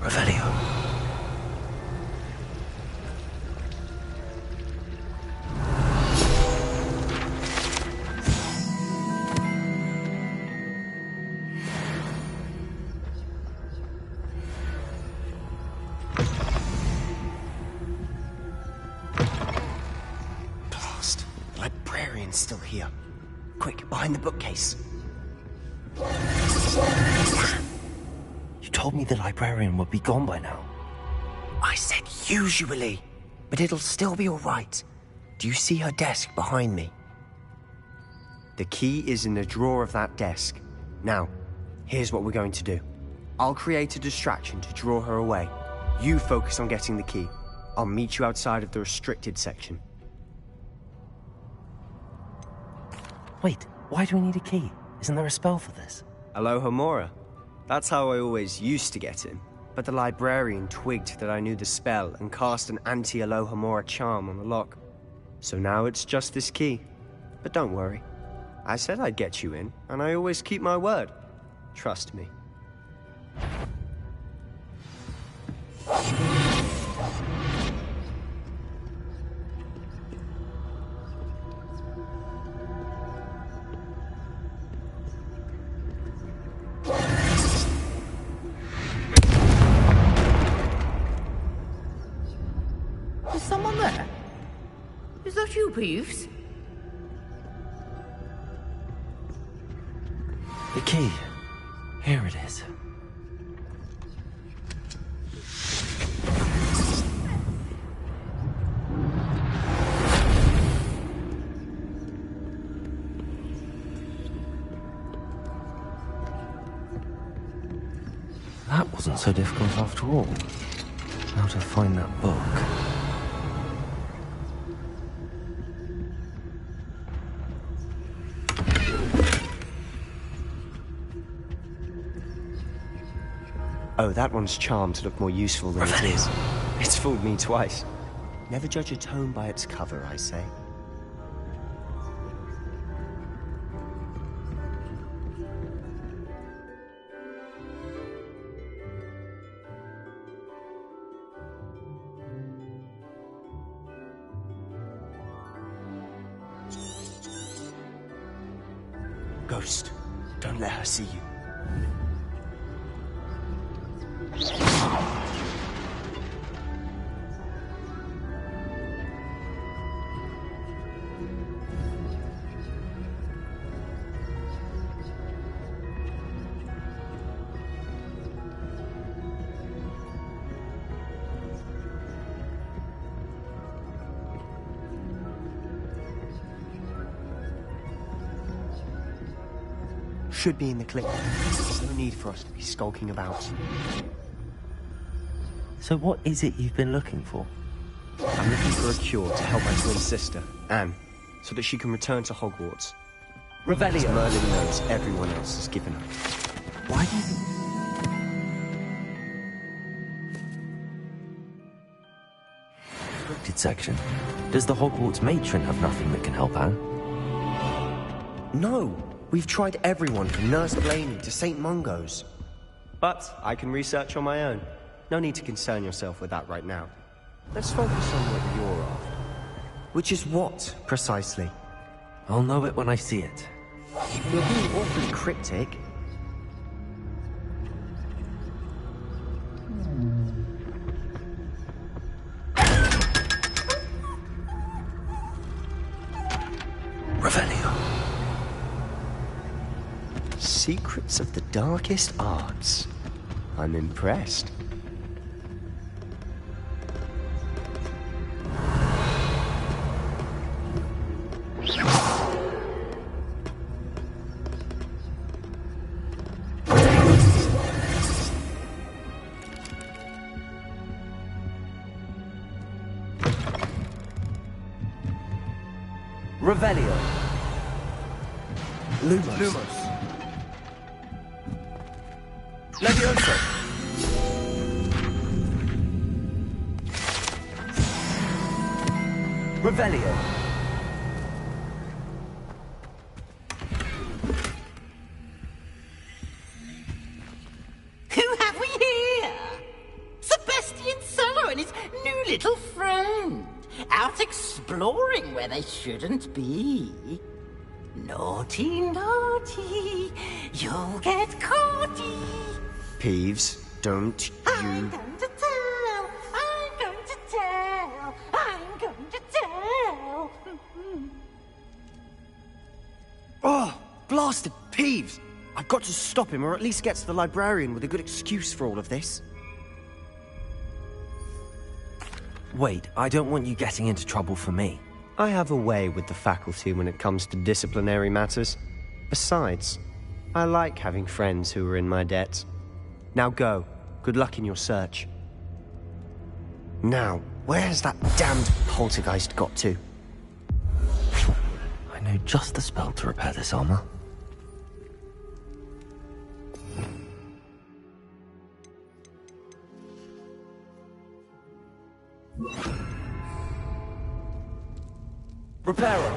Revelio. Blast. The librarian's still here. Quick, behind the bookcase. You told me the librarian would be gone by now. I said usually, but it'll still be all right. Do you see her desk behind me? The key is in the drawer of that desk. Now, here's what we're going to do. I'll create a distraction to draw her away. You focus on getting the key. I'll meet you outside of the restricted section. Wait, why do we need a key? Isn't there a spell for this? Alohomora. That's how I always used to get in. But the librarian twigged that I knew the spell and cast an anti-Alohomora charm on the lock. So now it's just this key. But don't worry. I said I'd get you in, and I always keep my word. Trust me. Is someone there? Is that you, Peeves? The key. Here it is. That wasn't so difficult after all. How to find that book. Oh, that one's charmed to look more useful than it is. It's fooled me twice. Never judge a tome by its cover, I say. Ghost, don't let her see you. Should be in the clinic. There's no need for us to be skulking about. So what is it you've been looking for? I'm looking for a cure to help my twin sister, Anne, so that she can return to Hogwarts. Revelio. Merlin knows everyone else has given up. Why do you think... Restricted section. Does the Hogwarts matron have nothing that can help Anne? No! We've tried everyone from Nurse Blaney to St. Mungo's. But I can research on my own. No need to concern yourself with that right now. Let's focus on what you're after. Which is what, precisely? I'll know it when I see it. You're being awfully cryptic. Revelio. Secrets of the darkest arts. I'm impressed. Revelio. Lumos. Levioso. Revelio. Who have we here? Sebastian Solo and his new little friend. Out exploring where they shouldn't be. Naughty, naughty. You'll get caughty. Peeves, don't you... I'm going to tell. I'm going to tell. I'm going to tell. Oh, blasted Peeves! I've got to stop him, or at least get to the librarian with a good excuse for all of this. Wait, I don't want you getting into trouble for me. I have a way with the faculty when it comes to disciplinary matters. Besides, I like having friends who are in my debt. Now go. Good luck in your search. Now, where's that damned poltergeist got to? I know just the spell to repair this armor. Reparo.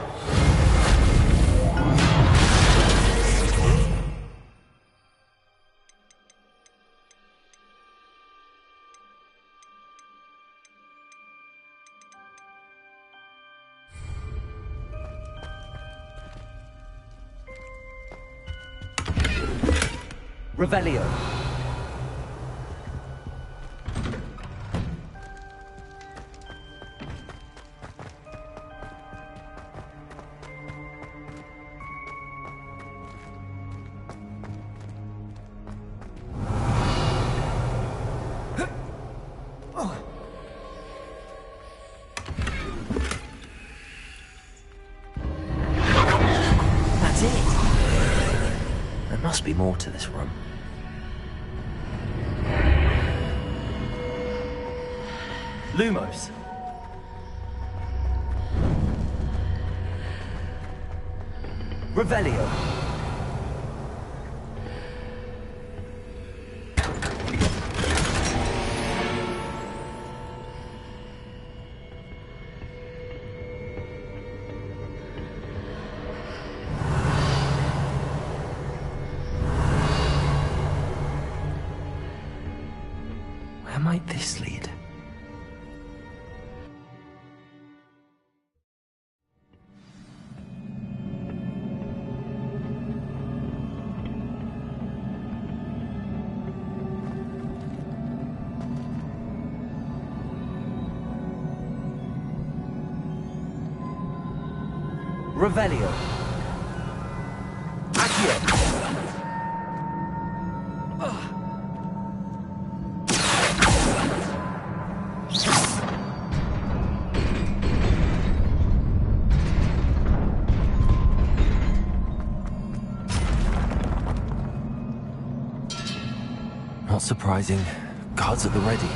Revelio. That's it. There must be more to this room. Lumos. Revelio. Where might this lead? Revelio. Accio. Not surprising. Guards at the ready.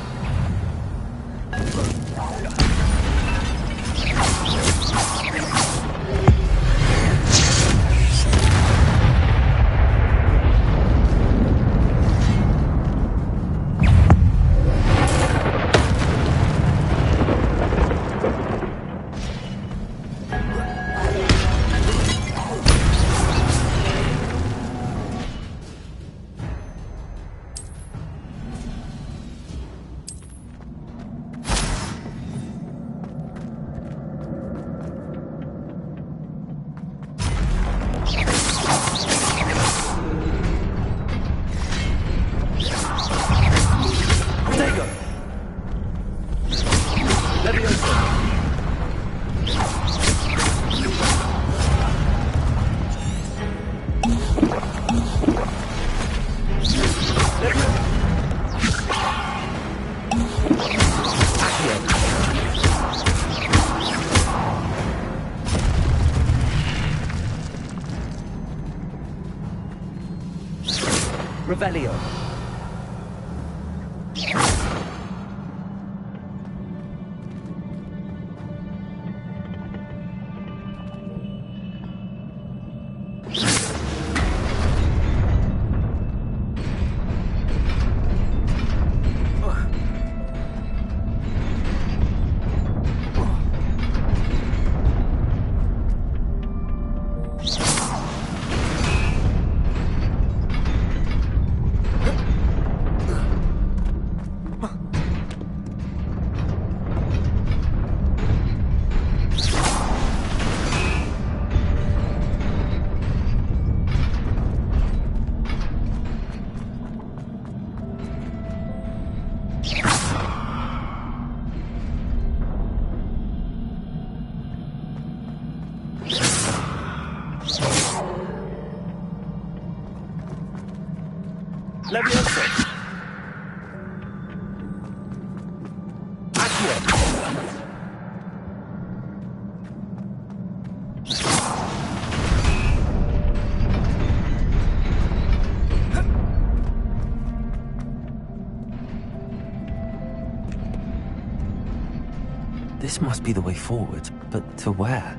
Revelio. Levioso. Accio. This must be the way forward, but to where?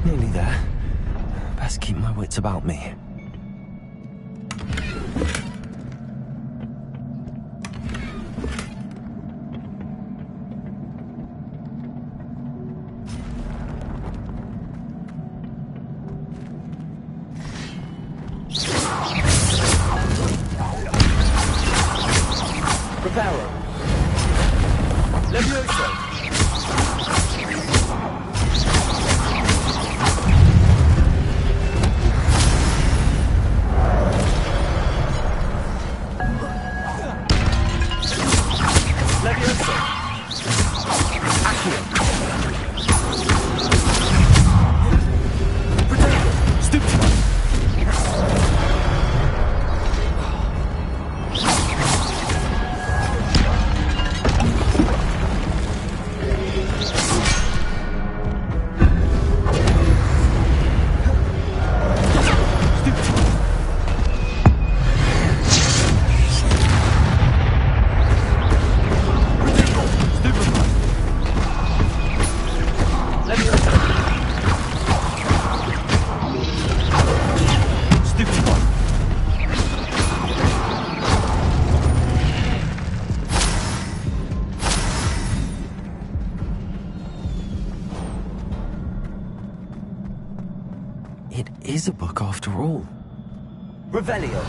Nearly there. Best keep my wits about me. Preparo. Levioso. It is a book after all. Revelio.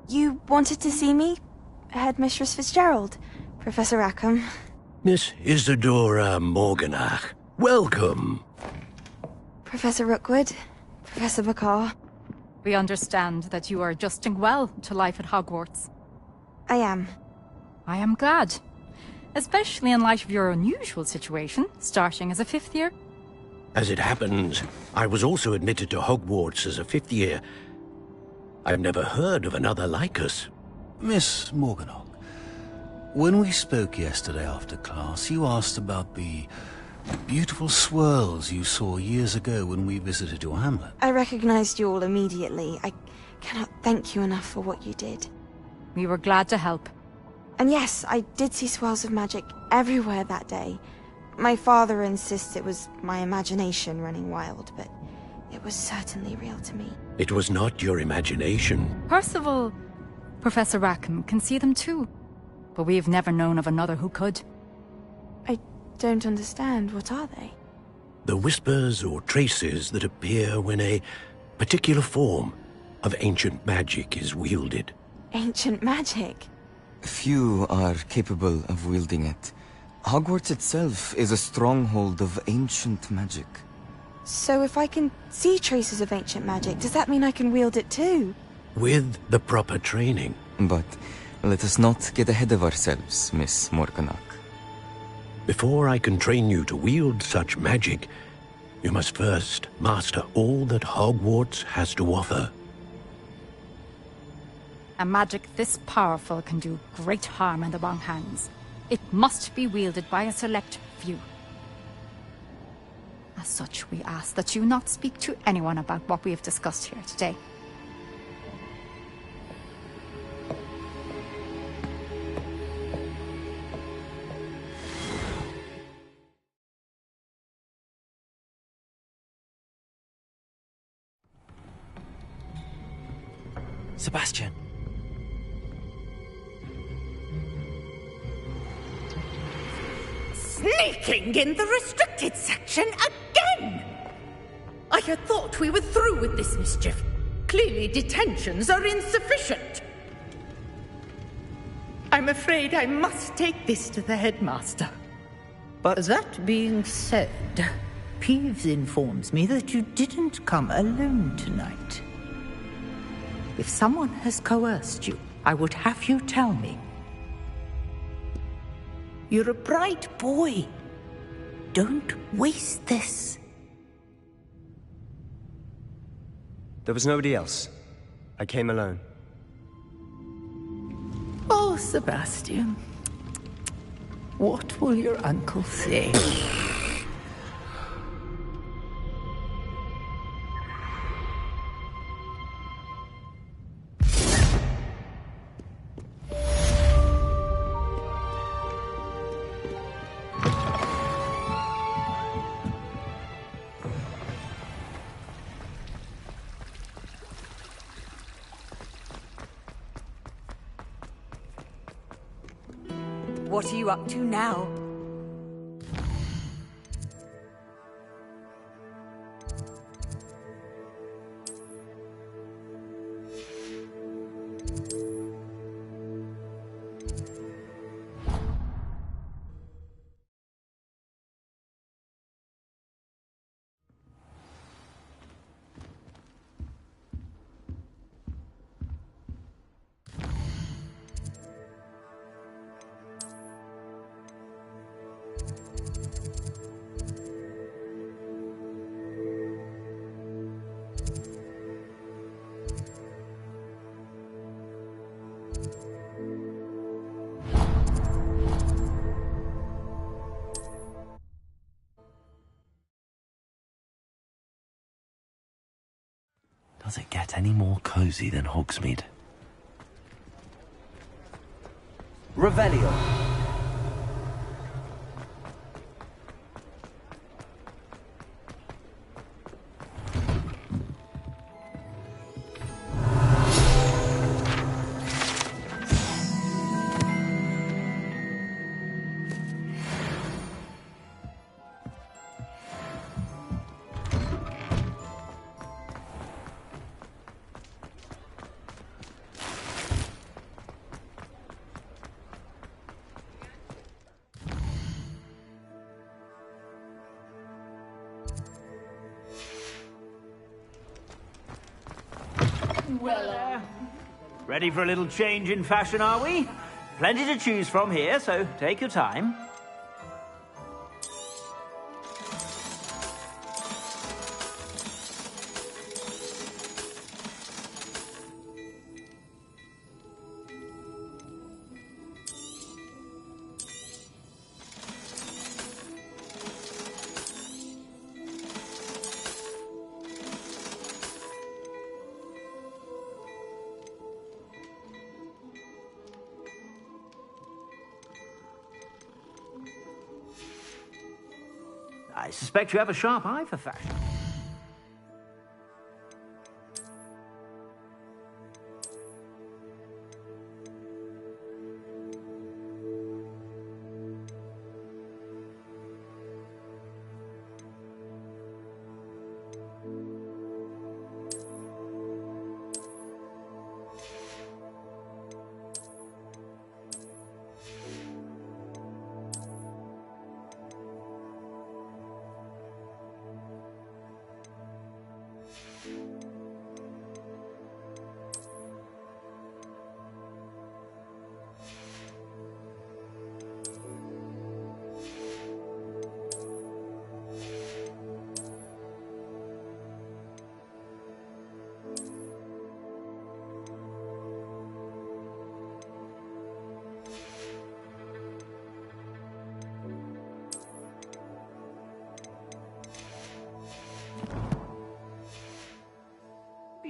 You wanted to see me? Headmistress Fitzgerald, Professor Rackham. Miss Isadora Morganach, welcome. Professor Rookwood, Professor Bakar. We understand that you are adjusting well to life at Hogwarts. I am. I am glad. Especially in light of your unusual situation, starting as a 5th year. As it happens, I was also admitted to Hogwarts as a 5th year. I've never heard of another like us. Miss Morganach, when we spoke yesterday after class, you asked about the beautiful swirls you saw years ago when we visited your hamlet. I recognized you all immediately. I cannot thank you enough for what you did. We were glad to help. And yes, I did see swirls of magic everywhere that day. My father insists it was my imagination running wild, but it was certainly real to me. It was not your imagination. Percival, Professor Rackham can see them too. But we have never known of another who could. I Don't understand. What are they? The whispers or traces that appear when a particular form of ancient magic is wielded. Ancient magic? Few are capable of wielding it. Hogwarts itself is a stronghold of ancient magic. So if I can see traces of ancient magic, does that mean I can wield it too? With the proper training. But let us not get ahead of ourselves, Miss Morganach. Before I can train you to wield such magic, you must first master all that Hogwarts has to offer. A magic this powerful can do great harm in the wrong hands. It must be wielded by a select few. As such, we ask that you not speak to anyone about what we have discussed here today. Sebastian. Sneaking in the restricted section again! I had thought we were through with this mischief. Clearly detentions are insufficient. I'm afraid I must take this to the headmaster. But that being said, Peeves informs me that you didn't come alone tonight. If someone has coerced you, I would have you tell me. You're a bright boy. Don't waste this. There was nobody else. I came alone. Oh, Sebastian. What will your uncle say? What are you up to now? Does it get any more cozy than Hogsmeade? Revelio. Ready for a little change in fashion, are we? Plenty to choose from here, so take your time. I suspect you have a sharp eye for fashion.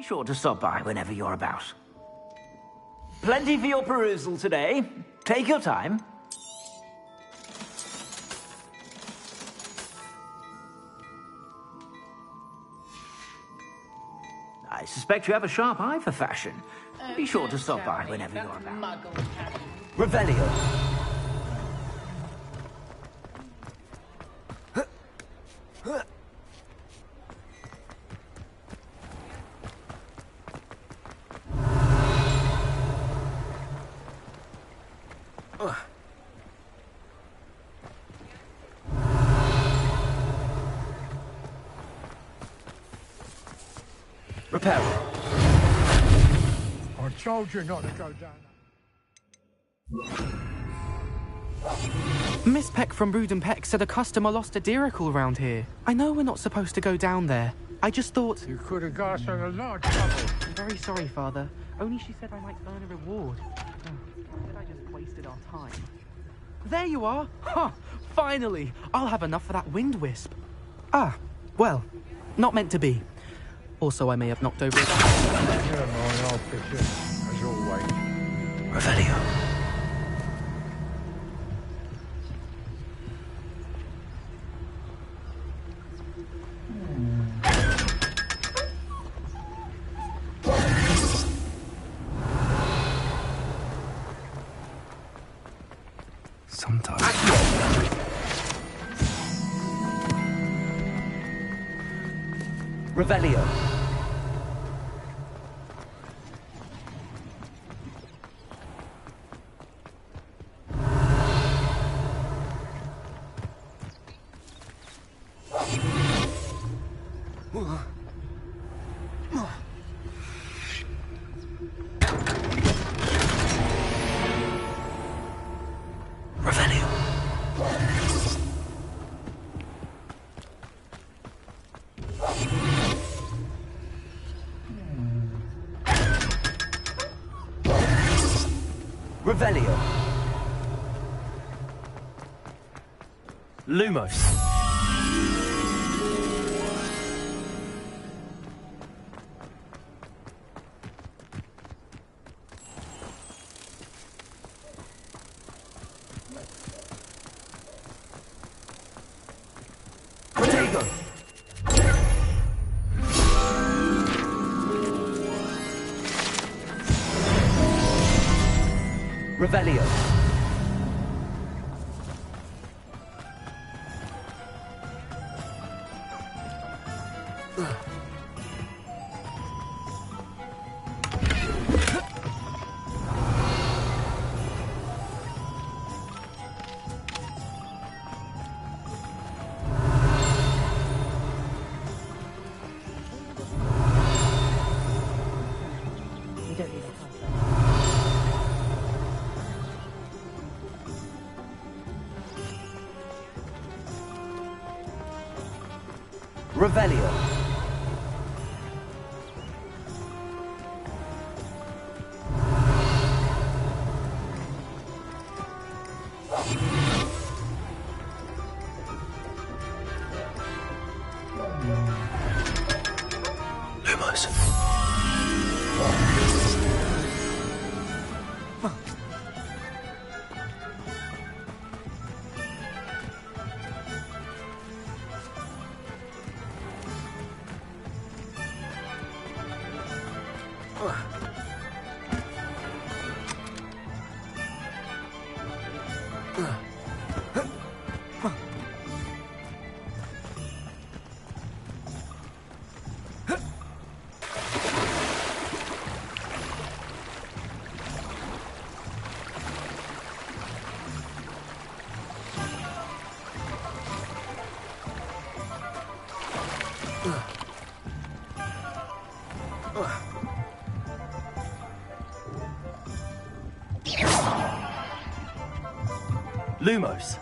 sure to stop by whenever you're about. Plenty for your perusal today. Take your time. I suspect you have a sharp eye for fashion. Be sure to stop by whenever you're about. Revelio. Repair. I told you not to go down. Miss Peck from Brood and Peck said a customer lost a diricle round here. I know we're not supposed to go down there. I just thought... You could have got us in a large trouble. I'm very sorry, Father. Only she said I might earn a reward. Instead, I just wasted our time. There you are! Huh! Finally! I'll have enough for that wind wisp. Ah, well, not meant to be. Also, I may have knocked over it. Never mind, I'll fix it, as always. Revelio. Sometimes. Revelio. Revelio. Lumos. Revelio. Revelio. Lumos. Lumos.